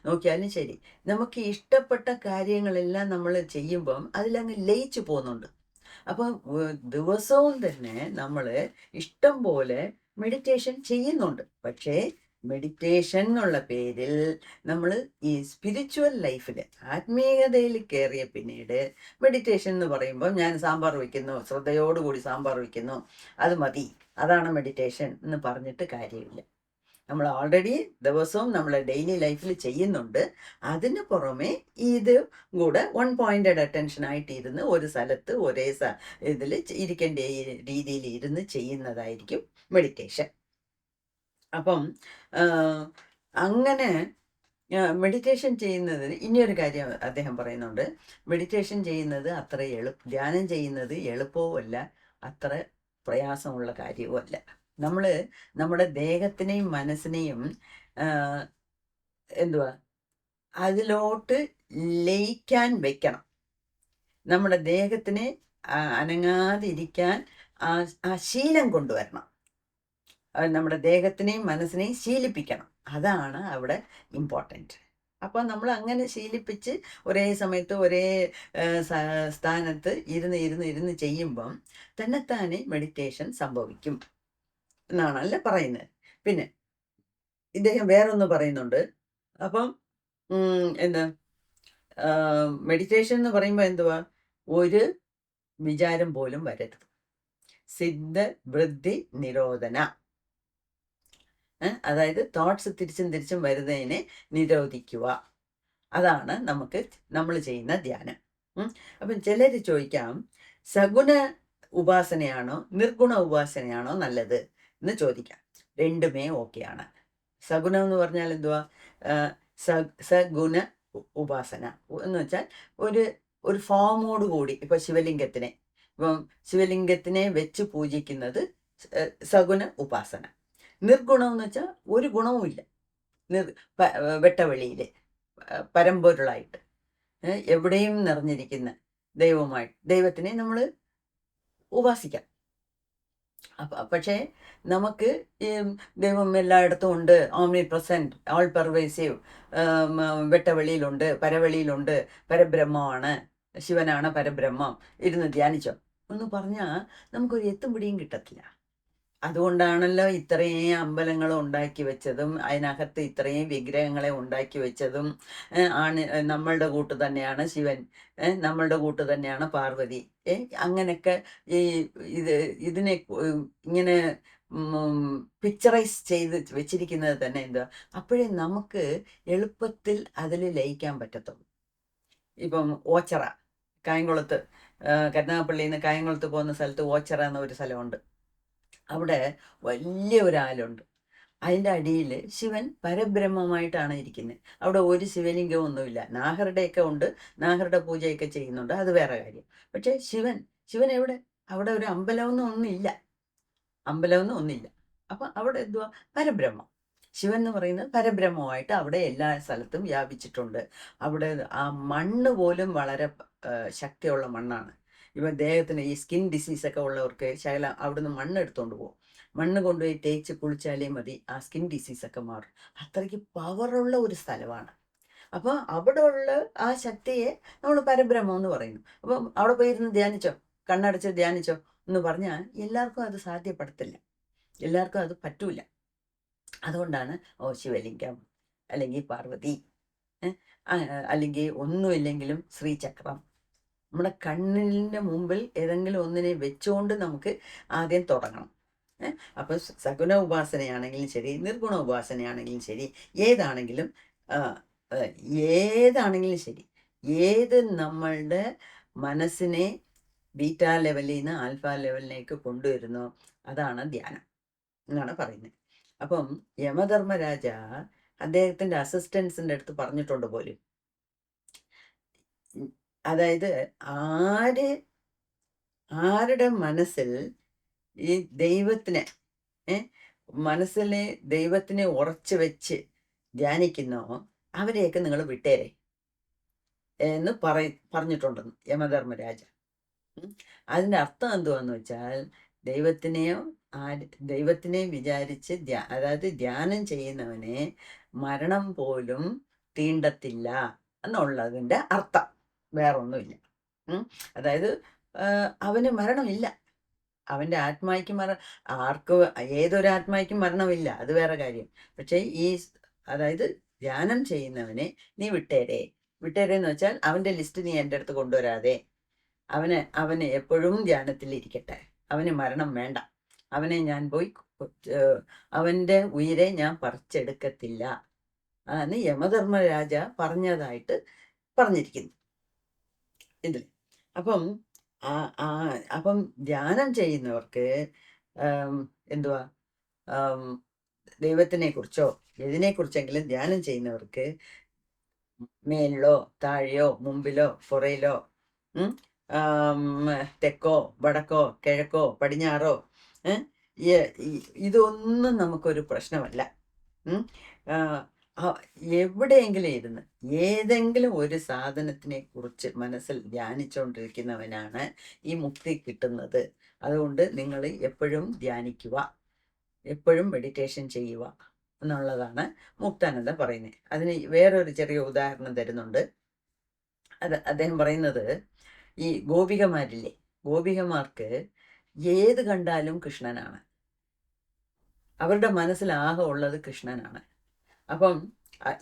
നോക്കിയാലും ശരി, നമുക്ക് ഇഷ്ടപ്പെട്ട കാര്യങ്ങളെല്ലാം നമ്മൾ ചെയ്യുമ്പം അതിലങ്ങ് ലയിച്ചു പോകുന്നുണ്ട്. അപ്പം ദിവസവും തന്നെ നമ്മൾ ഇഷ്ടം പോലെ മെഡിറ്റേഷൻ ചെയ്യുന്നുണ്ട്. പക്ഷേ മെഡിറ്റേഷൻ എന്നുള്ള പേരിൽ നമ്മൾ ഈ സ്പിരിച്വൽ ലൈഫിൽ, ആത്മീയതയിൽ കയറിയ പിന്നീട് മെഡിറ്റേഷൻ എന്ന് പറയുമ്പോൾ ഞാൻ സാമ്പാർ വയ്ക്കുന്നു, ശ്രദ്ധയോടുകൂടി സാമ്പാർ വയ്ക്കുന്നു, അത് മതി, അതാണ് മെഡിറ്റേഷൻ എന്ന് പറഞ്ഞിട്ട് കാര്യമില്ല. നമ്മൾ ഓൾറെഡി ദിവസവും നമ്മൾ ഡെയിലി ലൈഫിൽ ചെയ്യുന്നുണ്ട്. അതിന് പുറമെ ഇത് കൂടെ 1 പോയിന്റഡ് അറ്റൻഷൻ ആയിട്ട് ഇരുന്ന് ഒരു സ്ഥലത്ത് ഒരേ ഇതിൽ ഇരിക്കേണ്ട രീതിയിൽ ഇരുന്ന് ചെയ്യുന്നതായിരിക്കും മെഡിറ്റേഷൻ. അപ്പം അങ്ങനെ മെഡിറ്റേഷൻ ചെയ്യുന്നതിന് ഇനിയൊരു കാര്യം അദ്ദേഹം പറയുന്നുണ്ട്. മെഡിറ്റേഷൻ ചെയ്യുന്നത് അത്ര ധ്യാനം ചെയ്യുന്നത് എളുപ്പവും അല്ല, അത്ര പ്രയാസമുള്ള കാര്യവും അല്ല. നമ്മൾ നമ്മുടെ ദേഹത്തിനെയും മനസ്സിനെയും എന്തുവാ അതിലോട്ട് ലയിക്കാൻ വെക്കണം. നമ്മുടെ ദേഹത്തിനെ അനങ്ങാതിരിക്കാൻ ആ ശീലം കൊണ്ടുവരണം. നമ്മുടെ ദേഹത്തിനെയും മനസ്സിനെയും ശീലിപ്പിക്കണം. അതാണ് അവിടെ ഇമ്പോർട്ടൻറ്റ്. അപ്പോൾ നമ്മൾ അങ്ങനെ ശീലിപ്പിച്ച് ഒരേ സമയത്ത് ഒരേ സ്ഥാനത്ത് ഇരുന്ന് ചെയ്യുമ്പം തന്നെത്താനെ മെഡിറ്റേഷൻ സംഭവിക്കും എന്നാണല്ലേ പറയുന്നത്. പിന്നെ ഇദ്ദേഹം വേറൊന്ന് പറയുന്നുണ്ട്. അപ്പം എന്താ മെഡിറ്റേഷൻ എന്ന് പറയുമ്പോൾ എന്തുവാ? ഒരു വിചാരം പോലും വരരുത്. സിദ്ധ വൃദ്ധി നിരോധന. അതായത് തോട്ട്സ് തിരിച്ചും വരുന്നതിനെ നിരോധിക്കുക. അതാണ് നമ്മൾ ചെയ്യുന്ന ധ്യാനം. അപ്പം ചിലർ ചോദിക്കാം, സഗുണ ഉപാസനയാണോ നിർഗുണ ഉപാസനയാണോ നല്ലത് എന്ന് ചോദിക്കാം. രണ്ടുമേ ഓക്കെയാണ്. സഗുണം എന്ന് പറഞ്ഞാൽ എന്തുവാ? സഗുണ ഉപാസന എന്ന് വെച്ചാൽ ഒരു ഫോമോട് കൂടി, ഇപ്പം ശിവലിംഗത്തിനെ വെച്ച് പൂജിക്കുന്നത് സഗുണ ഉപാസന. നിർഗുണം എന്ന് വെച്ചാൽ ഒരു ഗുണവുമില്ല, വെട്ടവെളിയിൽ പരമ്പൊരുളായിട്ട് എവിടെയും നിറഞ്ഞിരിക്കുന്ന ദൈവത്തിനെ നമ്മൾ ഉപാസിക്കാം. പക്ഷേ നമുക്ക് ഈ ദൈവം എല്ലായിടത്തും ഉണ്ട്, ഓംനി പ്രസൻറ്റ്, ഓൾ പെർവേസീവ്, വെട്ടവെളിയിലുണ്ട്, പരവെളിയിലുണ്ട്, പരബ്രഹ്മമാണ്, ശിവനാണ് പരബ്രഹ്മം, ഇരുന്ന് ധ്യാനിച്ചോ എന്ന് പറഞ്ഞാൽ നമുക്കൊരു എത്തും പിടിയും കിട്ടത്തില്ല. അതുകൊണ്ടാണല്ലോ ഇത്രയും അമ്പലങ്ങൾ ഉണ്ടാക്കി വെച്ചതും അതിനകത്ത് ഇത്രയും വിഗ്രഹങ്ങളെ ഉണ്ടാക്കി വെച്ചതും. നമ്മളുടെ കൂട്ട് തന്നെയാണ് ശിവൻ, നമ്മളുടെ കൂട്ട് തന്നെയാണ് പാർവതി. അങ്ങനെയൊക്കെ ഇതിനെ ഇങ്ങനെ പിക്ചറൈസ് ചെയ്ത് വെച്ചിരിക്കുന്നത് തന്നെ എന്താ? അപ്പോഴേ നമുക്ക് എളുപ്പത്തിൽ അതിൽ ലയിക്കാൻ പറ്റത്തുള്ളൂ. ഇപ്പം ഓച്ചറ, കായംകുളത്ത്, കരുനാഗപ്പള്ളിയിൽ നിന്ന് കായംകുളത്ത് പോകുന്ന സ്ഥലത്ത് ഓച്ചറ എന്നൊരു സ്ഥലമുണ്ട്. അവിടെ വലിയ ഒരാലുണ്ട്. അതിൻ്റെ അടിയിൽ ശിവൻ പരബ്രഹ്മമായിട്ടാണ് ഇരിക്കുന്നത്. അവിടെ ഒരു ശിവലിംഗവും ഒന്നുമില്ല. നാഗരുടെയൊക്കെ ഉണ്ട്, നാഗരുടെ പൂജയൊക്കെ ചെയ്യുന്നുണ്ട്, അത് വേറെ കാര്യം. പക്ഷേ ശിവൻ എവിടെ? അവിടെ ഒരു അമ്പലമൊന്നും ഒന്നുമില്ല. അപ്പം അവിടെ എന്തുവാ? പരബ്രഹ്മം. ശിവൻ എന്ന് പറയുന്നത് പരബ്രഹ്മമായിട്ട് അവിടെ എല്ലാ സ്ഥലത്തും വ്യാപിച്ചിട്ടുണ്ട്. അവിടെ ആ മണ്ണ് പോലും വളരെ ശക്തിയുള്ള മണ്ണാണ്. ഇപ്പം ദേഹത്തിന് ഈ സ്കിൻ ഡിസീസൊക്കെ ഉള്ളവർക്ക് ശകലം അവിടുന്ന് മണ്ണ് എടുത്തുകൊണ്ട് പോകും. മണ്ണ് കൊണ്ടുപോയി തേച്ച് കുളിച്ചാലേ മതി, ആ സ്കിൻ ഡിസീസൊക്കെ മാറും. അത്രയ്ക്ക് പവറുള്ള ഒരു സ്ഥലമാണ്. അപ്പോൾ അവിടെ ഉള്ള ആ ശക്തിയെ നമ്മൾ പരബ്രഹ്മം എന്ന് പറയുന്നു. അപ്പം അവിടെ പോയിരുന്ന് ധ്യാനിച്ചോ, കണ്ണടച്ച് ധ്യാനിച്ചോ എന്ന് പറഞ്ഞാൽ എല്ലാവർക്കും അത് സാധ്യപ്പെടത്തില്ല, എല്ലാവർക്കും അത് പറ്റൂല. അതുകൊണ്ടാണ് ശിവലിംഗം, അല്ലെങ്കിൽ പാർവതി, അല്ലെങ്കിൽ ഒന്നുമില്ലെങ്കിലും ശ്രീചക്രം നമ്മുടെ കണ്ണിൻ്റെ മുമ്പിൽ ഏതെങ്കിലും ഒന്നിനെ വെച്ചുകൊണ്ട് നമുക്ക് ആദ്യം തുടങ്ങണം. അപ്പോൾ സഗുണ ഉപാസനയാണെങ്കിലും ശരി, നിർഗുണ ഉപാസനയാണെങ്കിലും ശരി, ഏതാണെങ്കിലും ശരി, ഏത് നമ്മളുടെ മനസ്സിനെ ബീറ്റ ലെവലിൽ നിന്ന് ആൽഫ ലെവലിലേക്ക് കൊണ്ടുവരുന്നോ അതാണ് ധ്യാനം. എന്നാണ് പറയുന്നത്. അപ്പം യമധർമ്മരാജ അദ്ദേഹത്തിൻ്റെ അസിസ്റ്റൻസിൻ്റെ അടുത്ത് പറഞ്ഞിട്ടുണ്ട് പോലും. അതായത് ആര് ആരുടെ മനസ്സിൽ ഈ ദൈവത്തിനെ മനസ്സിലെ ദൈവത്തിനെ ഉറച്ചു വെച്ച് ധ്യാനിക്കുന്നോ അവരെയൊക്കെ നിങ്ങൾ വിട്ടേരെ എന്ന് പറഞ്ഞിട്ടുണ്ടെന്ന് യമധർമ്മരാജ. അതിൻ്റെ അർത്ഥം എന്തുവാന്ന് വെച്ചാൽ ദൈവത്തിനെയോ ദൈവത്തിനെ വിചാരിച്ച് അതായത് ധ്യാനം ചെയ്യുന്നവനെ മരണം പോലും തീണ്ടത്തില്ല എന്നുള്ളതിൻ്റെ അർത്ഥം, വേറൊന്നുമില്ല. അതായത് അവന് മരണമില്ല, അവൻ്റെ ആത്മായ്ക്ക് ഏതൊരാത്മായ്ക്കും മരണമില്ല, അത് വേറെ കാര്യം. പക്ഷേ അതായത് ധ്യാനം ചെയ്യുന്നവനെ നീ വിട്ടേരെ എന്ന് വെച്ചാൽ അവൻ്റെ ലിസ്റ്റ് നീ എൻ്റെ അടുത്ത് കൊണ്ടുവരാതെ, അവന് എപ്പോഴും ധ്യാനത്തിലിരിക്കട്ടെ, അവന് മരണം വേണ്ട, അവനെ ഞാൻ പോയി അവൻ്റെ ഉയിരെ ഞാൻ പറിച്ചെടുക്കത്തില്ല അതാണ് യമധർമ്മരാജ പറഞ്ഞതായിട്ട് പറഞ്ഞിരിക്കുന്നു ഇതിൽ. അപ്പം ധ്യാനം ചെയ്യുന്നവർക്ക് എന്തുവാ, ദൈവത്തിനെ കുറിച്ചോ ഇതിനെക്കുറിച്ചെങ്കിലും ധ്യാനം ചെയ്യുന്നവർക്ക് മേലിലോ താഴെയോ മുമ്പിലോ പുറയിലോ തെക്കോ വടക്കോ കിഴക്കോ പടിഞ്ഞാറോ ഇതൊന്നും നമുക്കൊരു പ്രശ്നമല്ല. എവിടെയെങ്കിലും ഇരുന്ന് ഏതെങ്കിലും ഒരു സാധനത്തിനെ കുറിച്ച് മനസ്സിൽ ധ്യാനിച്ചുകൊണ്ടിരിക്കുന്നവനാണ് ഈ മുക്തി കിട്ടുന്നത്. അതുകൊണ്ട് നിങ്ങൾ എപ്പോഴും ധ്യാനിക്കുക, എപ്പോഴും മെഡിറ്റേഷൻ ചെയ്യുക എന്നുള്ളതാണ് മുക്താനന്ദ പറയുന്നത്. അതിന് വേറൊരു ചെറിയ ഉദാഹരണം തരുന്നുണ്ട്. അദ്ദേഹം പറയുന്നത്, ഈ ഗോപികമാരില്ലേ, ഗോപികമാർക്ക് ഏത് കണ്ടാലും കൃഷ്ണനാണ്, അവരുടെ മനസ്സിലാകെ ഉള്ളത് കൃഷ്ണനാണ്. അപ്പം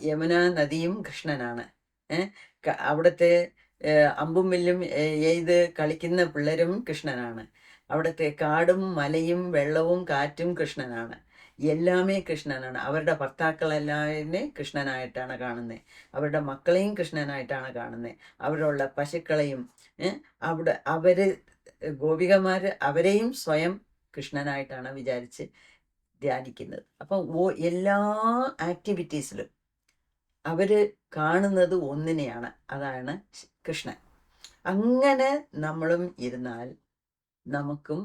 യമുന നദിയും കൃഷ്ണനാണ്, അവിടുത്തെ അമ്പും വില്ലും എയ്ത് കളിക്കുന്ന പിള്ളേരും കൃഷ്ണനാണ്, അവിടുത്തെ കാടും മലയും വെള്ളവും കാറ്റും കൃഷ്ണനാണ്, എല്ലാമേ കൃഷ്ണനാണ്. അവരുടെ ഭർത്താക്കളെല്ലാവരെയും കൃഷ്ണനായിട്ടാണ് കാണുന്നത്, അവരുടെ മക്കളെയും കൃഷ്ണനായിട്ടാണ് കാണുന്നത്, അവരുള്ള പശുക്കളെയും അവര് ഗോപികമാർ അവരെയും സ്വയം കൃഷ്ണനായിട്ടാണ് വിചാരിച്ച് ധ്യാനിക്കുന്നത്. അപ്പം എല്ലാ ആക്ടിവിറ്റീസിലും അവര് കാണുന്നത് ഒന്നിനെയാണ്, അതാണ് കൃഷ്ണൻ. അങ്ങനെ നമ്മളും ഇരുന്നാൽ നമുക്കും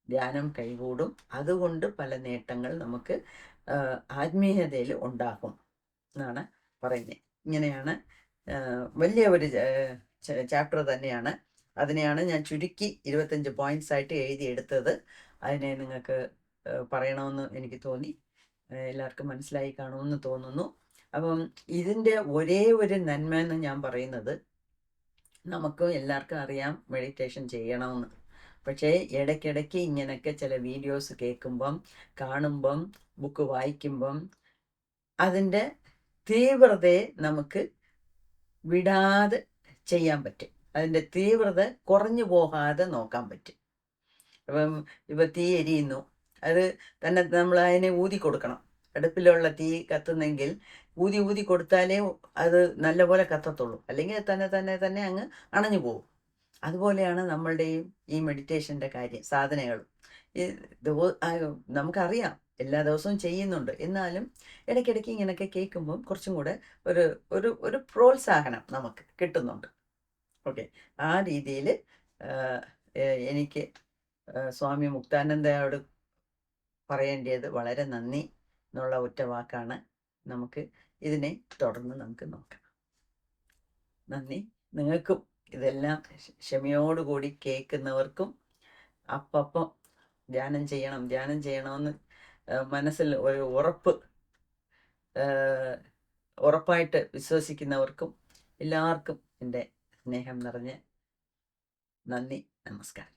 ധ്യാനം കൈകൂടും. അതുകൊണ്ട് പല നേട്ടങ്ങൾ നമുക്ക് ആത്മീയതയിൽ ഉണ്ടാകും എന്നാണ് പറയുന്നത്. ഇങ്ങനെയാണ്, വലിയ ഒരു ചാപ്റ്റർ തന്നെയാണ്. അതിനെയാണ് ഞാൻ ചുരുക്കി 25 പോയിന്റ്സ് ആയിട്ട് എഴുതിയെടുത്തത്. അതിനെ നിങ്ങൾക്ക് പറയണമെന്ന് എനിക്ക് തോന്നി. എല്ലാവർക്കും മനസ്സിലായി കാണുമെന്ന് തോന്നുന്നു. അപ്പം ഇതിൻ്റെ ഒരേ ഒരു നന്മ എന്ന് ഞാൻ പറയുന്നത്, നമുക്ക് എല്ലാവർക്കും അറിയാം മെഡിറ്റേഷൻ ചെയ്യണമെന്ന്. പക്ഷേ ഇടയ്ക്കിടയ്ക്ക് ഇങ്ങനെയൊക്കെ ചില വീഡിയോസ് കേൾക്കുമ്പം കാണുമ്പം ബുക്ക് വായിക്കുമ്പം അതിൻ്റെ തീവ്രതയെ നമുക്ക് വിടാതെ ചെയ്യാൻ പറ്റും, അതിൻ്റെ തീവ്രത കുറഞ്ഞു പോകാതെ നോക്കാൻ പറ്റും. ഇപ്പം തീ എരിയുന്നു, അത് തന്നെ നമ്മൾ അതിനെ ഊതി കൊടുക്കണം. അടുപ്പിലുള്ള തീ കത്തുന്നെങ്കിൽ ഊതി കൊടുത്താലേ അത് നല്ലപോലെ കത്തത്തുള്ളൂ, അല്ലെങ്കിൽ തന്നെ അങ്ങ് അണഞ്ഞു പോകും. അതുപോലെയാണ് നമ്മളുടെയും ഈ മെഡിറ്റേഷൻ്റെ കാര്യം, സാധനകളും. നമുക്കറിയാം എല്ലാ ദിവസവും ചെയ്യുന്നുണ്ട്, എന്നാലും ഇടയ്ക്കിടയ്ക്ക് ഇങ്ങനെയൊക്കെ കേൾക്കുമ്പം കുറച്ചും കൂടെ ഒരു ഒരു ഒരു പ്രോത്സാഹനം നമുക്ക് കിട്ടുന്നുണ്ട്. ഓക്കെ, ആ രീതിയിൽ എനിക്ക് സ്വാമി മുക്താനന്ദയോട് പറയേണ്ടത് വളരെ നന്ദി എന്നുള്ള ഒറ്റ വാക്കാണ്. നമുക്ക് ഇതിനെ തുടർന്ന് നമുക്ക് നോക്കാം. നന്ദി. നിങ്ങൾക്കും ഇതെല്ലാം ക്ഷമയോടുകൂടി കേൾക്കുന്നവർക്കും അപ്പം ധ്യാനം ചെയ്യണമെന്ന് മനസ്സിൽ ഒരു ഉറപ്പായിട്ട് വിശ്വസിക്കുന്നവർക്കും എല്ലാവർക്കും എൻ്റെ സ്നേഹം നിറഞ്ഞ നന്ദി, നമസ്കാരം.